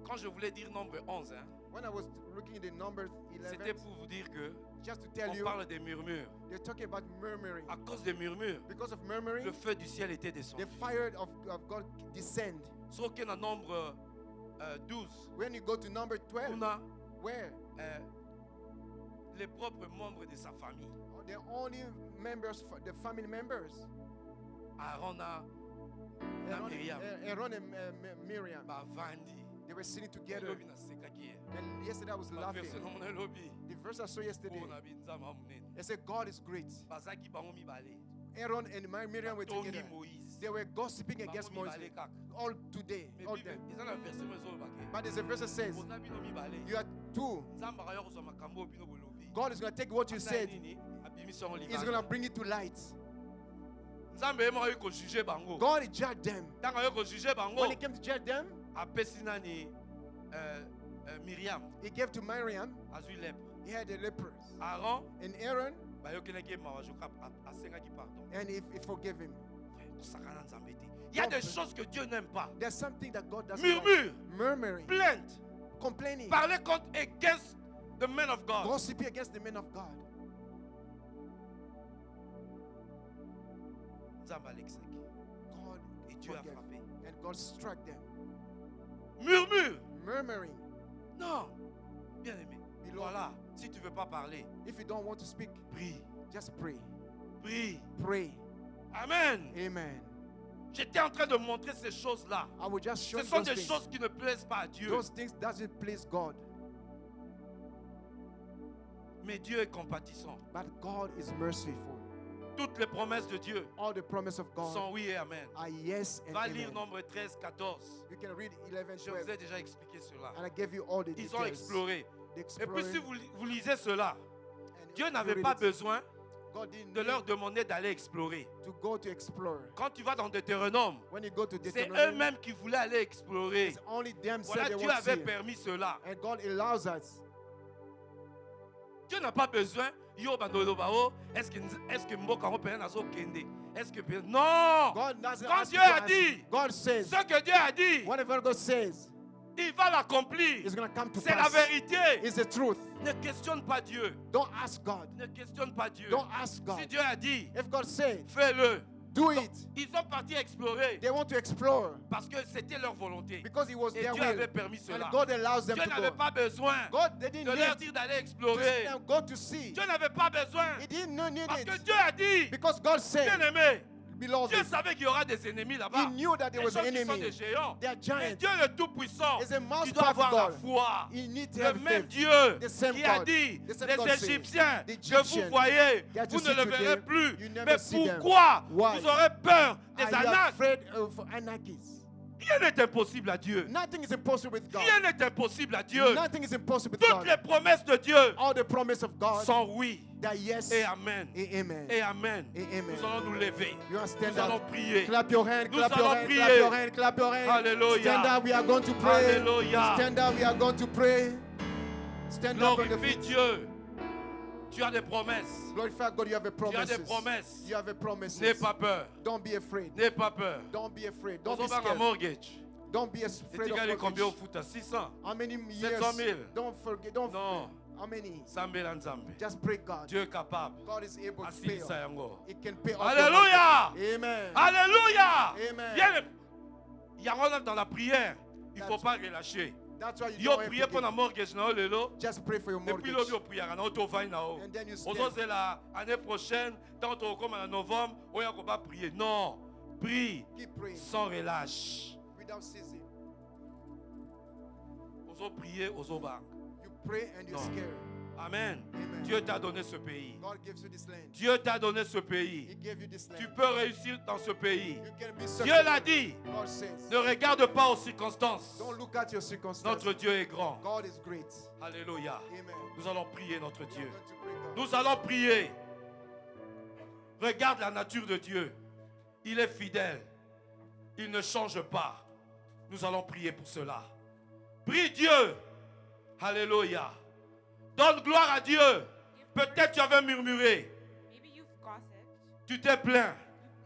Quand je voulais dire nombre 11, hein, When I was looking at the Numbers c'était 11, pour vous dire que just to tell on you, parle des murmures. they're talking about murmuring. À cause des murmures, Because of murmuring, le feu du ciel était descendu. the fire of God descend. Sauf qu'il y a nombre 12, When you go to number 12, on a where les propres membres de sa famille. the only members, the family members, Aaron a na Miriam, Aaron and Miriam, bavandi. they were sitting together. Elobi na sekaki ye. And yesterday I was laughing. Baverse no mona elobi. The verse I saw yesterday, Oh, na binzama munene. they said, God is great. Bazaki bango mibale. Aaron and Miriam were Tongi together. Moïse. They were gossiping against Bango Moses mibale kaka. all today. Mais All Bible, day. eza na verset mo ezolobake. But there's a verse that says, Boza bino mibale. you are two. Nzambe akayoka kozwa makambo oyo bino bolobi. God is going to take what you Asala said, nini? Abimisi yango He's going to libanda. bring it to light. Nzambe ye moko ayoki kojuge bango. God judged them. Ntango ayoki kojuge bango, When he came to judge them, apesi nani Miriam he gave to Miriam, azwi lèpre. he had the lepers. Aaron And Aaron, bayokelaki ye mawa joka asengaki pardon. and he forgave him. Tosakana Nzambe te. Il y a des choses que Dieu n'aime pas. There's something that God doesn't Murmure, like. Murmuring, plainte, complaining, parler contre against the men of God. gossiping against the men of God. Nzambe alexaki. God Et Dieu a forgave. frappé. And God struck them. Murmure, murmuring. Non. Bien aimé. Beloved. Voilà. Si tu ne veux pas parler, If you don't want to speak, prie. just pray. Prie. Pray. Amen. Amen. J'étais en train de montrer ces choses-là. I will just show Ce you sont those des things. choses qui ne plaisent pas à Dieu. Those things doesn't please God. Mais Dieu est compatissant. But God is merciful. Toutes les promesses de Dieu All the promises of God sont oui et amen. are yes and Va amen. lire Nombre 13, 14. You can read 11, Je 12, vous ai déjà expliqué cela. and I gave you all the Ils details. ont exploré. They Et puis explored si vous lisez cela, and Dieu you n'avait read pas it. besoin God didn't de leur need demander d'aller explorer. to go to explore. Quand tu vas dans Deutéronome, When you go to c'est Deuteronomy, eux-mêmes qui voulaient aller explorer. it's only them Voilà, said they Dieu want to avait see. permis cela. And God allows us. Dieu n'a pas besoin. Yo bandolo bao, est-ce que mboka on peut nazo kende? Est-ce que non? God doesn't Quand ask Dieu you to a ask. dit, God says, ce que Dieu a dit, whatever God says il va l'accomplir. is going to come to C'est la pass. vérité. It's the truth. Ne questionne pas Dieu. Don't ask God. Ne questionne pas Dieu. Don't ask God. Si Dieu a dit, If God said, fais-le. do it. Ils sont partis explorer They want to explore parce que c'était leur volonté. because it was Et their Dieu will. avait permis cela. And God allows them Dieu to n'avait go. pas besoin God, they didn't de leur need dire d'aller to explorer. them go to see. Dieu n'avait pas besoin. He didn't need Parce que it Dieu a dit, because God said, bien aimé, beloved, Dieu savait qu'il y aura des ennemis He là-bas. knew that there Des was gens an qui sont des enemy. géants. They are Mais giants. Dieu le Tout-Puissant, Is a most tu dois avoir la powerful God. foi. You need to Le have même faith. Dieu The same qui a God. dit, The same les God says, Égyptiens the que vous Egyptians voyez, that you vous ne see le today, verrez plus. you never Mais see them. pourquoi Why? vous aurez peur des Are you anaques? afraid of anarchies? Rien n'est impossible à Dieu. Nothing is impossible with God. Rien n'est impossible à Dieu. Nothing is impossible with Toutes God. les promesses de Dieu All the promises of God sont oui that yes et amen. and amen. Et amen. Et amen. Nous allons nous lever. You want to stand Nous allons up. prier. Clap your hand, Nous clap your allons hand, prier. clap your hand, clap your hand. Hallelujah. Stand up, we are going to pray. Hallelujah. Stand up, we are going to pray. Stand up on the Glorifie feet. Dieu. Tu as des promesses. Glorify God, you have a Tu as promise. des promesses. You have a promise. N'aie pas peur. Don't be afraid. N'aie pas peur. Don't be afraid. Don't Nous be avons un scared. mortgage. Don't be Et afraid tu of gagnes combien au mortgage. foot? À 600. How many years? 700,000. Don't forget. Don't. Non. How many? Sambela Nzambe. Just pray God. Dieu est capable. God is able to pay Asilisa off. yango. It can pay off. Alléluia. Amen. Alléluia. Amen. Bien, il y a dans la prière. Il ne faut That's- pas relâcher. That's why you Yo don't have prié to pour la give. mortgage na lelo. Just pray for your Et puis mortgage. l'autre prière na auto vain na o. And then you stand. Ozo c'est la année prochaine, tant au comme en novembre, on y a pas prier. Non, prie Keep praying sans relâche. without ceasing. Ozo prier, ozo bar. You pray and you're No. scared. Amen. Amen. Dieu t'a donné ce pays. God gives you this land. Dieu t'a donné ce He pays. gave you this land. Tu peux réussir dans ce pays. You can be Dieu l'a successful. dit. God says. Ne regarde pas aux circonstances. Don't look at your circumstances. Notre Dieu est grand. God is great. Alléluia. Amen. Nous allons prier notre We are Dieu. going to pray God. Nous allons prier. Regarde la nature de Dieu. Il est fidèle. Il ne change pas. Nous allons prier pour cela. Prie Dieu. Alléluia. Donne gloire à Dieu. Peut-être tu avais murmuré. Maybe you've gossiped. Tu t'es plaint.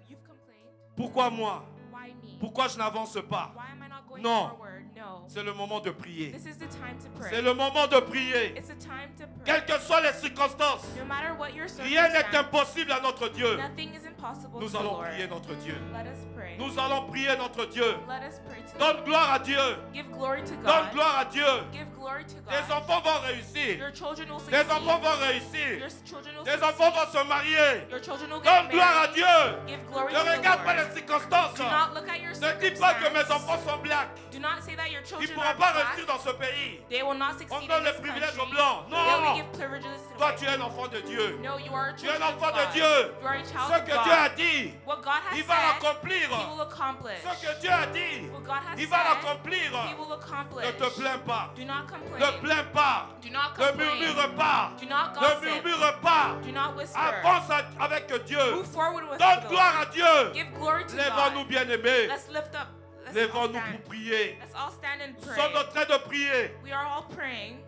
You've complained. Pourquoi moi? Why me? Pourquoi je n'avance pas? Why am I not going Non. forward? No. C'est le moment de prier. This is the time to C'est pray. le moment de prier. It's the time to pray. Quelles que soient les circonstances, No matter what your rien n'est circumstance, impossible à notre Dieu. nothing is impossible Nous to the allons Lord. prier notre Dieu. Let us pray. Nous allons prier notre Dieu. Let us pray to Donne gloire à Dieu. Give glory to Donne God. gloire à Dieu. Give glory to Tes God. enfants vont réussir. Your children will Tes succeed. enfants vont réussir. Your children will Tes enfants succeed. vont se marier. Your children will Donne get gloire à married. Dieu. Give glory Ne to the regarde pas Lord. les circonstances. Do not look at your Ne dis pas que mes circumstance. enfants sont blacks. Do not say that your Ils children ne are pourront pas black. réussir dans ce pays. They will not On succeed donne in les this privilèges country. aux blancs. They only Non. give privileges to the Toi, white. tu es un enfant de Dieu. No, you are a Tu es un child of enfant de God. Dieu. You are a child Ce of que Dieu a God. dit, What God has il va said, l'accomplir. He will accomplish. Ce que Dieu a dit, What God has il va said, l'accomplir. He will accomplish. Ne te plains pas. Do not Ne complain. plains pas. Do not Ne complain. murmure pas. Do not Ne gossip. murmure pas. Do not whisper. Avance avec Dieu. Move forward with Donne the gloire Lord. à Dieu. Give glory to Lèvons-nous, God. bien-aimés. Let's lift up. Let's all Lèvons-nous stand. pour prier. Let's all stand and Nous pray. sommes en train de prier. We are all praying.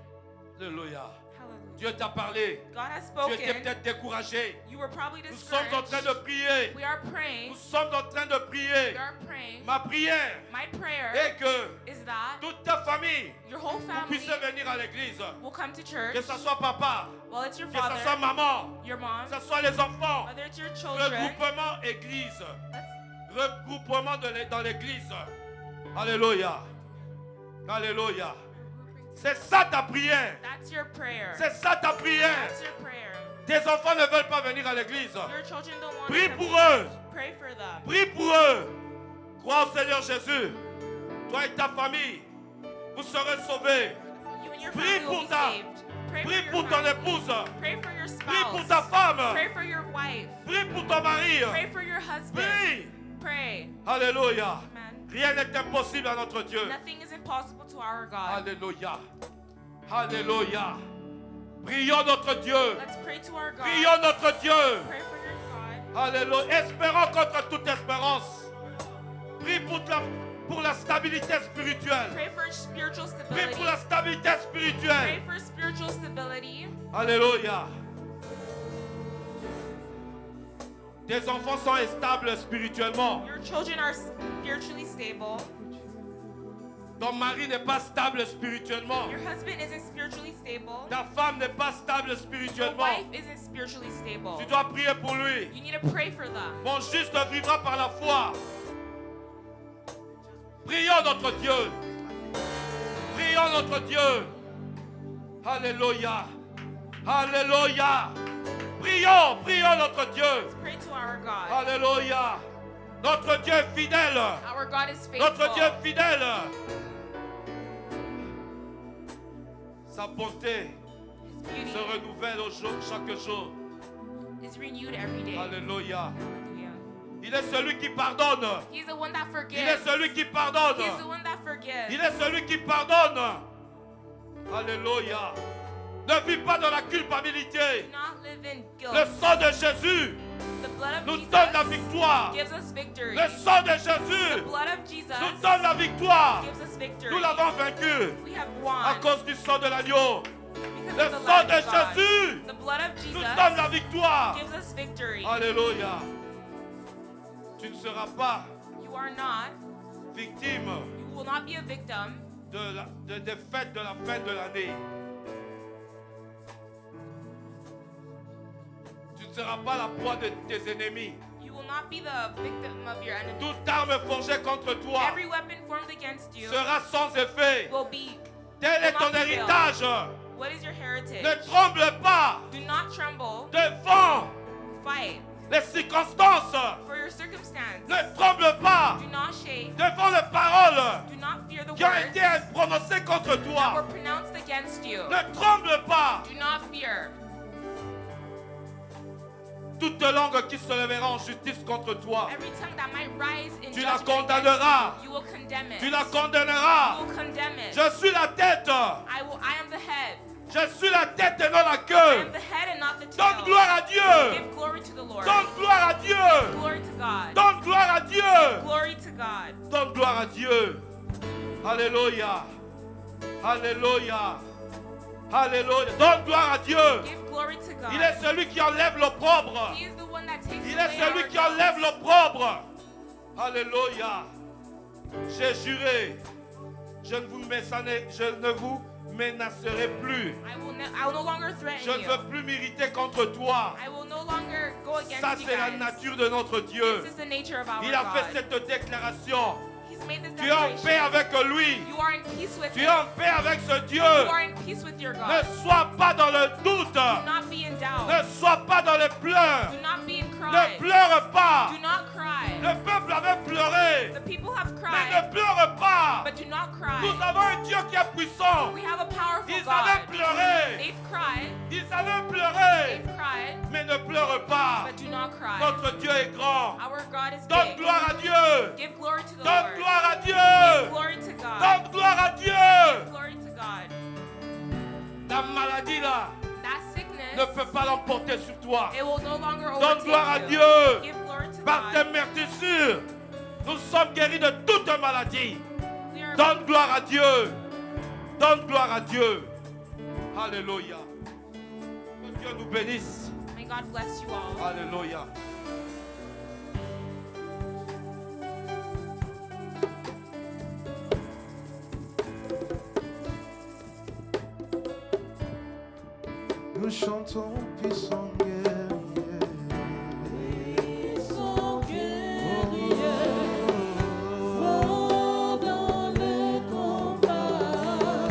Alléluia. Hallelujah. Dieu t'a parlé. God has Tu étais spoken. peut-être découragé. You were probably Nous sommes en train discouraged. de prier. We are praying. Nous sommes en train de prier. We are praying. Ma prière My prayer est que is that toute ta famille, your whole vous family puissiez venir à l'église. will come to church. Que ce soit papa, Well, it's your que ce soit father, maman, your mom, que ce soit les enfants. whether it's your children. Regroupement église. Let's Regroupement dans l'église. Alléluia. Alléluia. C'est ça ta prière. That's your prayer. C'est ça ta prière. That's your prayer. Tes enfants ne veulent pas venir à l'église. Your children don't want Prie to pour come. eux. Pray for them. Prie pour eux. Crois au Seigneur Jésus. Toi et ta famille, vous serez sauvés. You and your Prie family pour will be ta- saved. Pray Prie for pour your ton family. épouse. Pray for your Prie pour spouse. ta femme. Pray for your wife. Prie pour ton mari. Pray for your husband. Prie. Pray. Alléluia. Amen. Rien n'est impossible à notre Dieu. Nothing is impossible to our God. Alléluia. Alléluia. Prions notre Dieu. Let's pray to our God. Prions notre Dieu. Pray for your God. Alléluia. Espérons contre toute espérance. Prie pour la stabilité spirituelle. Pray for spiritual Prie stability. pour la stabilité Pray spirituelle. for spiritual stability. Alléluia. Tes enfants sont instables spirituellement. Your children are spiritually stable. Ton mari n'est pas stable spirituellement. Your husband isn't spiritually stable. Ta femme n'est pas stable Your spirituellement. wife isn't spiritually stable. Tu dois prier pour lui. You need to pray for them. Mon juste vivra par la foi. Prions notre Dieu. Prions notre Dieu. Alléluia. Alléluia. Prions notre Dieu. Pray to our God. Alléluia. Notre Dieu est fidèle. Our God is faithful. Notre Dieu est fidèle. Sa bonté His se beauty renouvelle chaque jour. is renewed every day. Alléluia. Hallelujah. Il est celui qui pardonne. He's the one that Il est forgives. celui qui pardonne. He's the one that forgives. Il est celui qui pardonne. Alléluia. Ne vis pas dans la culpabilité. Do not live in Le guilt. sang de Jésus The blood of nous donne la Jesus victoire. gives us victory. Le sang de The Jésus blood of Jesus nous donne la victoire. gives us victory. Nous l'avons vaincu We have à won cause du sang de l'agneau. because Le of the sang blood de of God. Jésus The blood of nous donne la Jesus victoire. gives us victory. Alléluia. Tu ne seras pas You are not, victime you will not be a victim des fêtes de la fin de l'année. Tu ne seras pas la proie de tes ennemis. You will not be the victim of your enemy. Toute arme forgée contre toi Every weapon formed against you sera sans effet. will be. Tel est ton héritage. What is your heritage? Ne tremble pas Do not tremble. devant Fight les circonstances. for your circumstance. Ne tremble pas Do not shake. devant les paroles Do not fear the qui ont words été prononcées contre that were toi. pronounced against you. Ne tremble pas. Do not fear. Toute langue qui se lèvera en justice contre toi, Every tongue that might rise in tu la judgment condamneras. against you, you will condemn it. Tu la condamneras. You will condemn it. Je suis la tête. I am the head. Je suis la tête et non la I queue. am the head and not the Donne tail. gloire à Dieu. Give glory to the Lord. Donne gloire à Dieu. Glory to God. Donne gloire à Dieu. Glory to God. Donne gloire à Dieu. Alléluia. Alléluia. Alléluia. Donne gloire à Dieu. Give glory to God. Il est celui qui enlève l'opprobre. He is the one that takes Il away est celui our qui enlève guilt. l'opprobre. Alléluia. J'ai juré. Je ne vous menacerai plus. I will no longer threaten Je ne you. veux plus m'irriter contre toi. I will no longer go against Ça, you c'est la guys. nature de notre Dieu. This is the nature of our Il a God. fait cette déclaration. He's made this Tu es en declaration. paix avec lui. You are in peace with Tu es him. en paix avec ce Dieu. You are in peace with your Ne God. sois pas dans le doute. Do not be in doubt. Ne sois pas dans les pleurs. Do not be in Ne cry. pleure pas. Do not cry. Le peuple avait pleuré. The people have Mais cried, ne pleure pas. but do not cry. Nous avons un Dieu qui est puissant. We have a powerful Ils allaient God. pleurer. They've cried, Ils allaient pleurer. they've cried, Mais ne pleure pas. but do not cry. Notre Dieu est grand. Our God is Donne big. gloire à Dieu. Give glory to the Donne Lord. gloire à Dieu. Glory to God. Donne gloire à Dieu. Glory to God. Ta maladie là That ne sickness, peut pas l'emporter sur toi. it will no longer Donne overtake gloire à you. Dieu. Give glory to Par tes God. meurtrissures, nous sommes guéris de toute maladie. We are Donne gloire à Dieu. Donne gloire à Dieu. Alléluia. Que Dieu nous bénisse. May God bless you all. Alléluia. Nous chantons puissant guerrier. Puissant guerrier, fort dans le combat,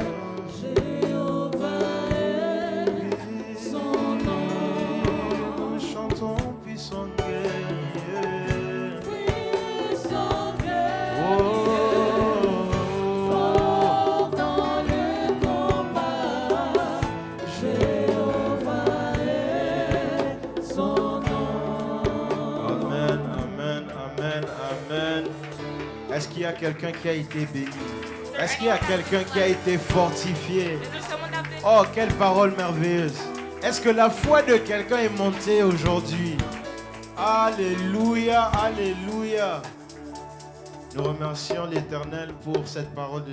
quelqu'un qui a été béni? Est-ce qu'il y a quelqu'un qui a été fortifié? Is there someone that been Oh, quelle parole merveilleuse. Est-ce que la foi de quelqu'un est montée aujourd'hui? Alléluia, alléluia. Nous remercions l'Éternel pour cette parole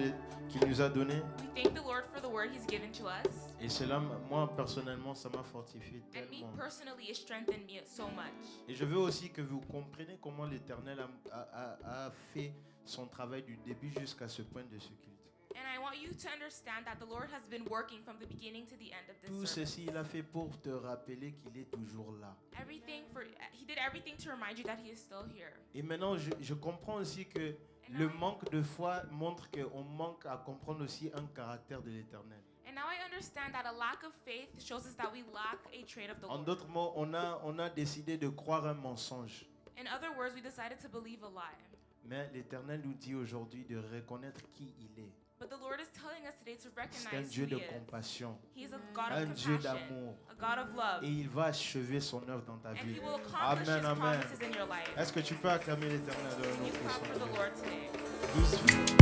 qu'il nous a donnée. We thank the Lord for the word He's given to us. Et cela, moi personnellement, ça m'a fortifié And me tellement. personally, it strengthened me so much. Et je veux aussi que vous compreniez comment l'Éternel a fait son travail du début jusqu'à ce point de ce culte. And I want you to understand that the Lord has been working from the beginning to the end of Tout this service. ceci, il a fait pour te rappeler qu'il est toujours là. He did everything to remind you that He is still here. Et maintenant, je comprends aussi que le manque de foi montre qu'on manque à comprendre aussi un caractère de l'Éternel. And now I understand that a lack of faith shows us that we lack a trait of the En Lord. d'autres mots, on a décidé de croire un mensonge. In other words, we decided to believe a lie. Mais l'Éternel nous dit aujourd'hui de reconnaître qui il est. But the Lord is telling us today to C'est un recognize Dieu who de He is. compassion. He is a God Un of Dieu compassion, d'amour. a God of love, Et il va achever son œuvre dans ta and vie. He will accomplish Amen, His amen. promises in your life. Est-ce que tu peux acclamer l'Éternel de You notre clap for the Seigneur? Lord today. Douce.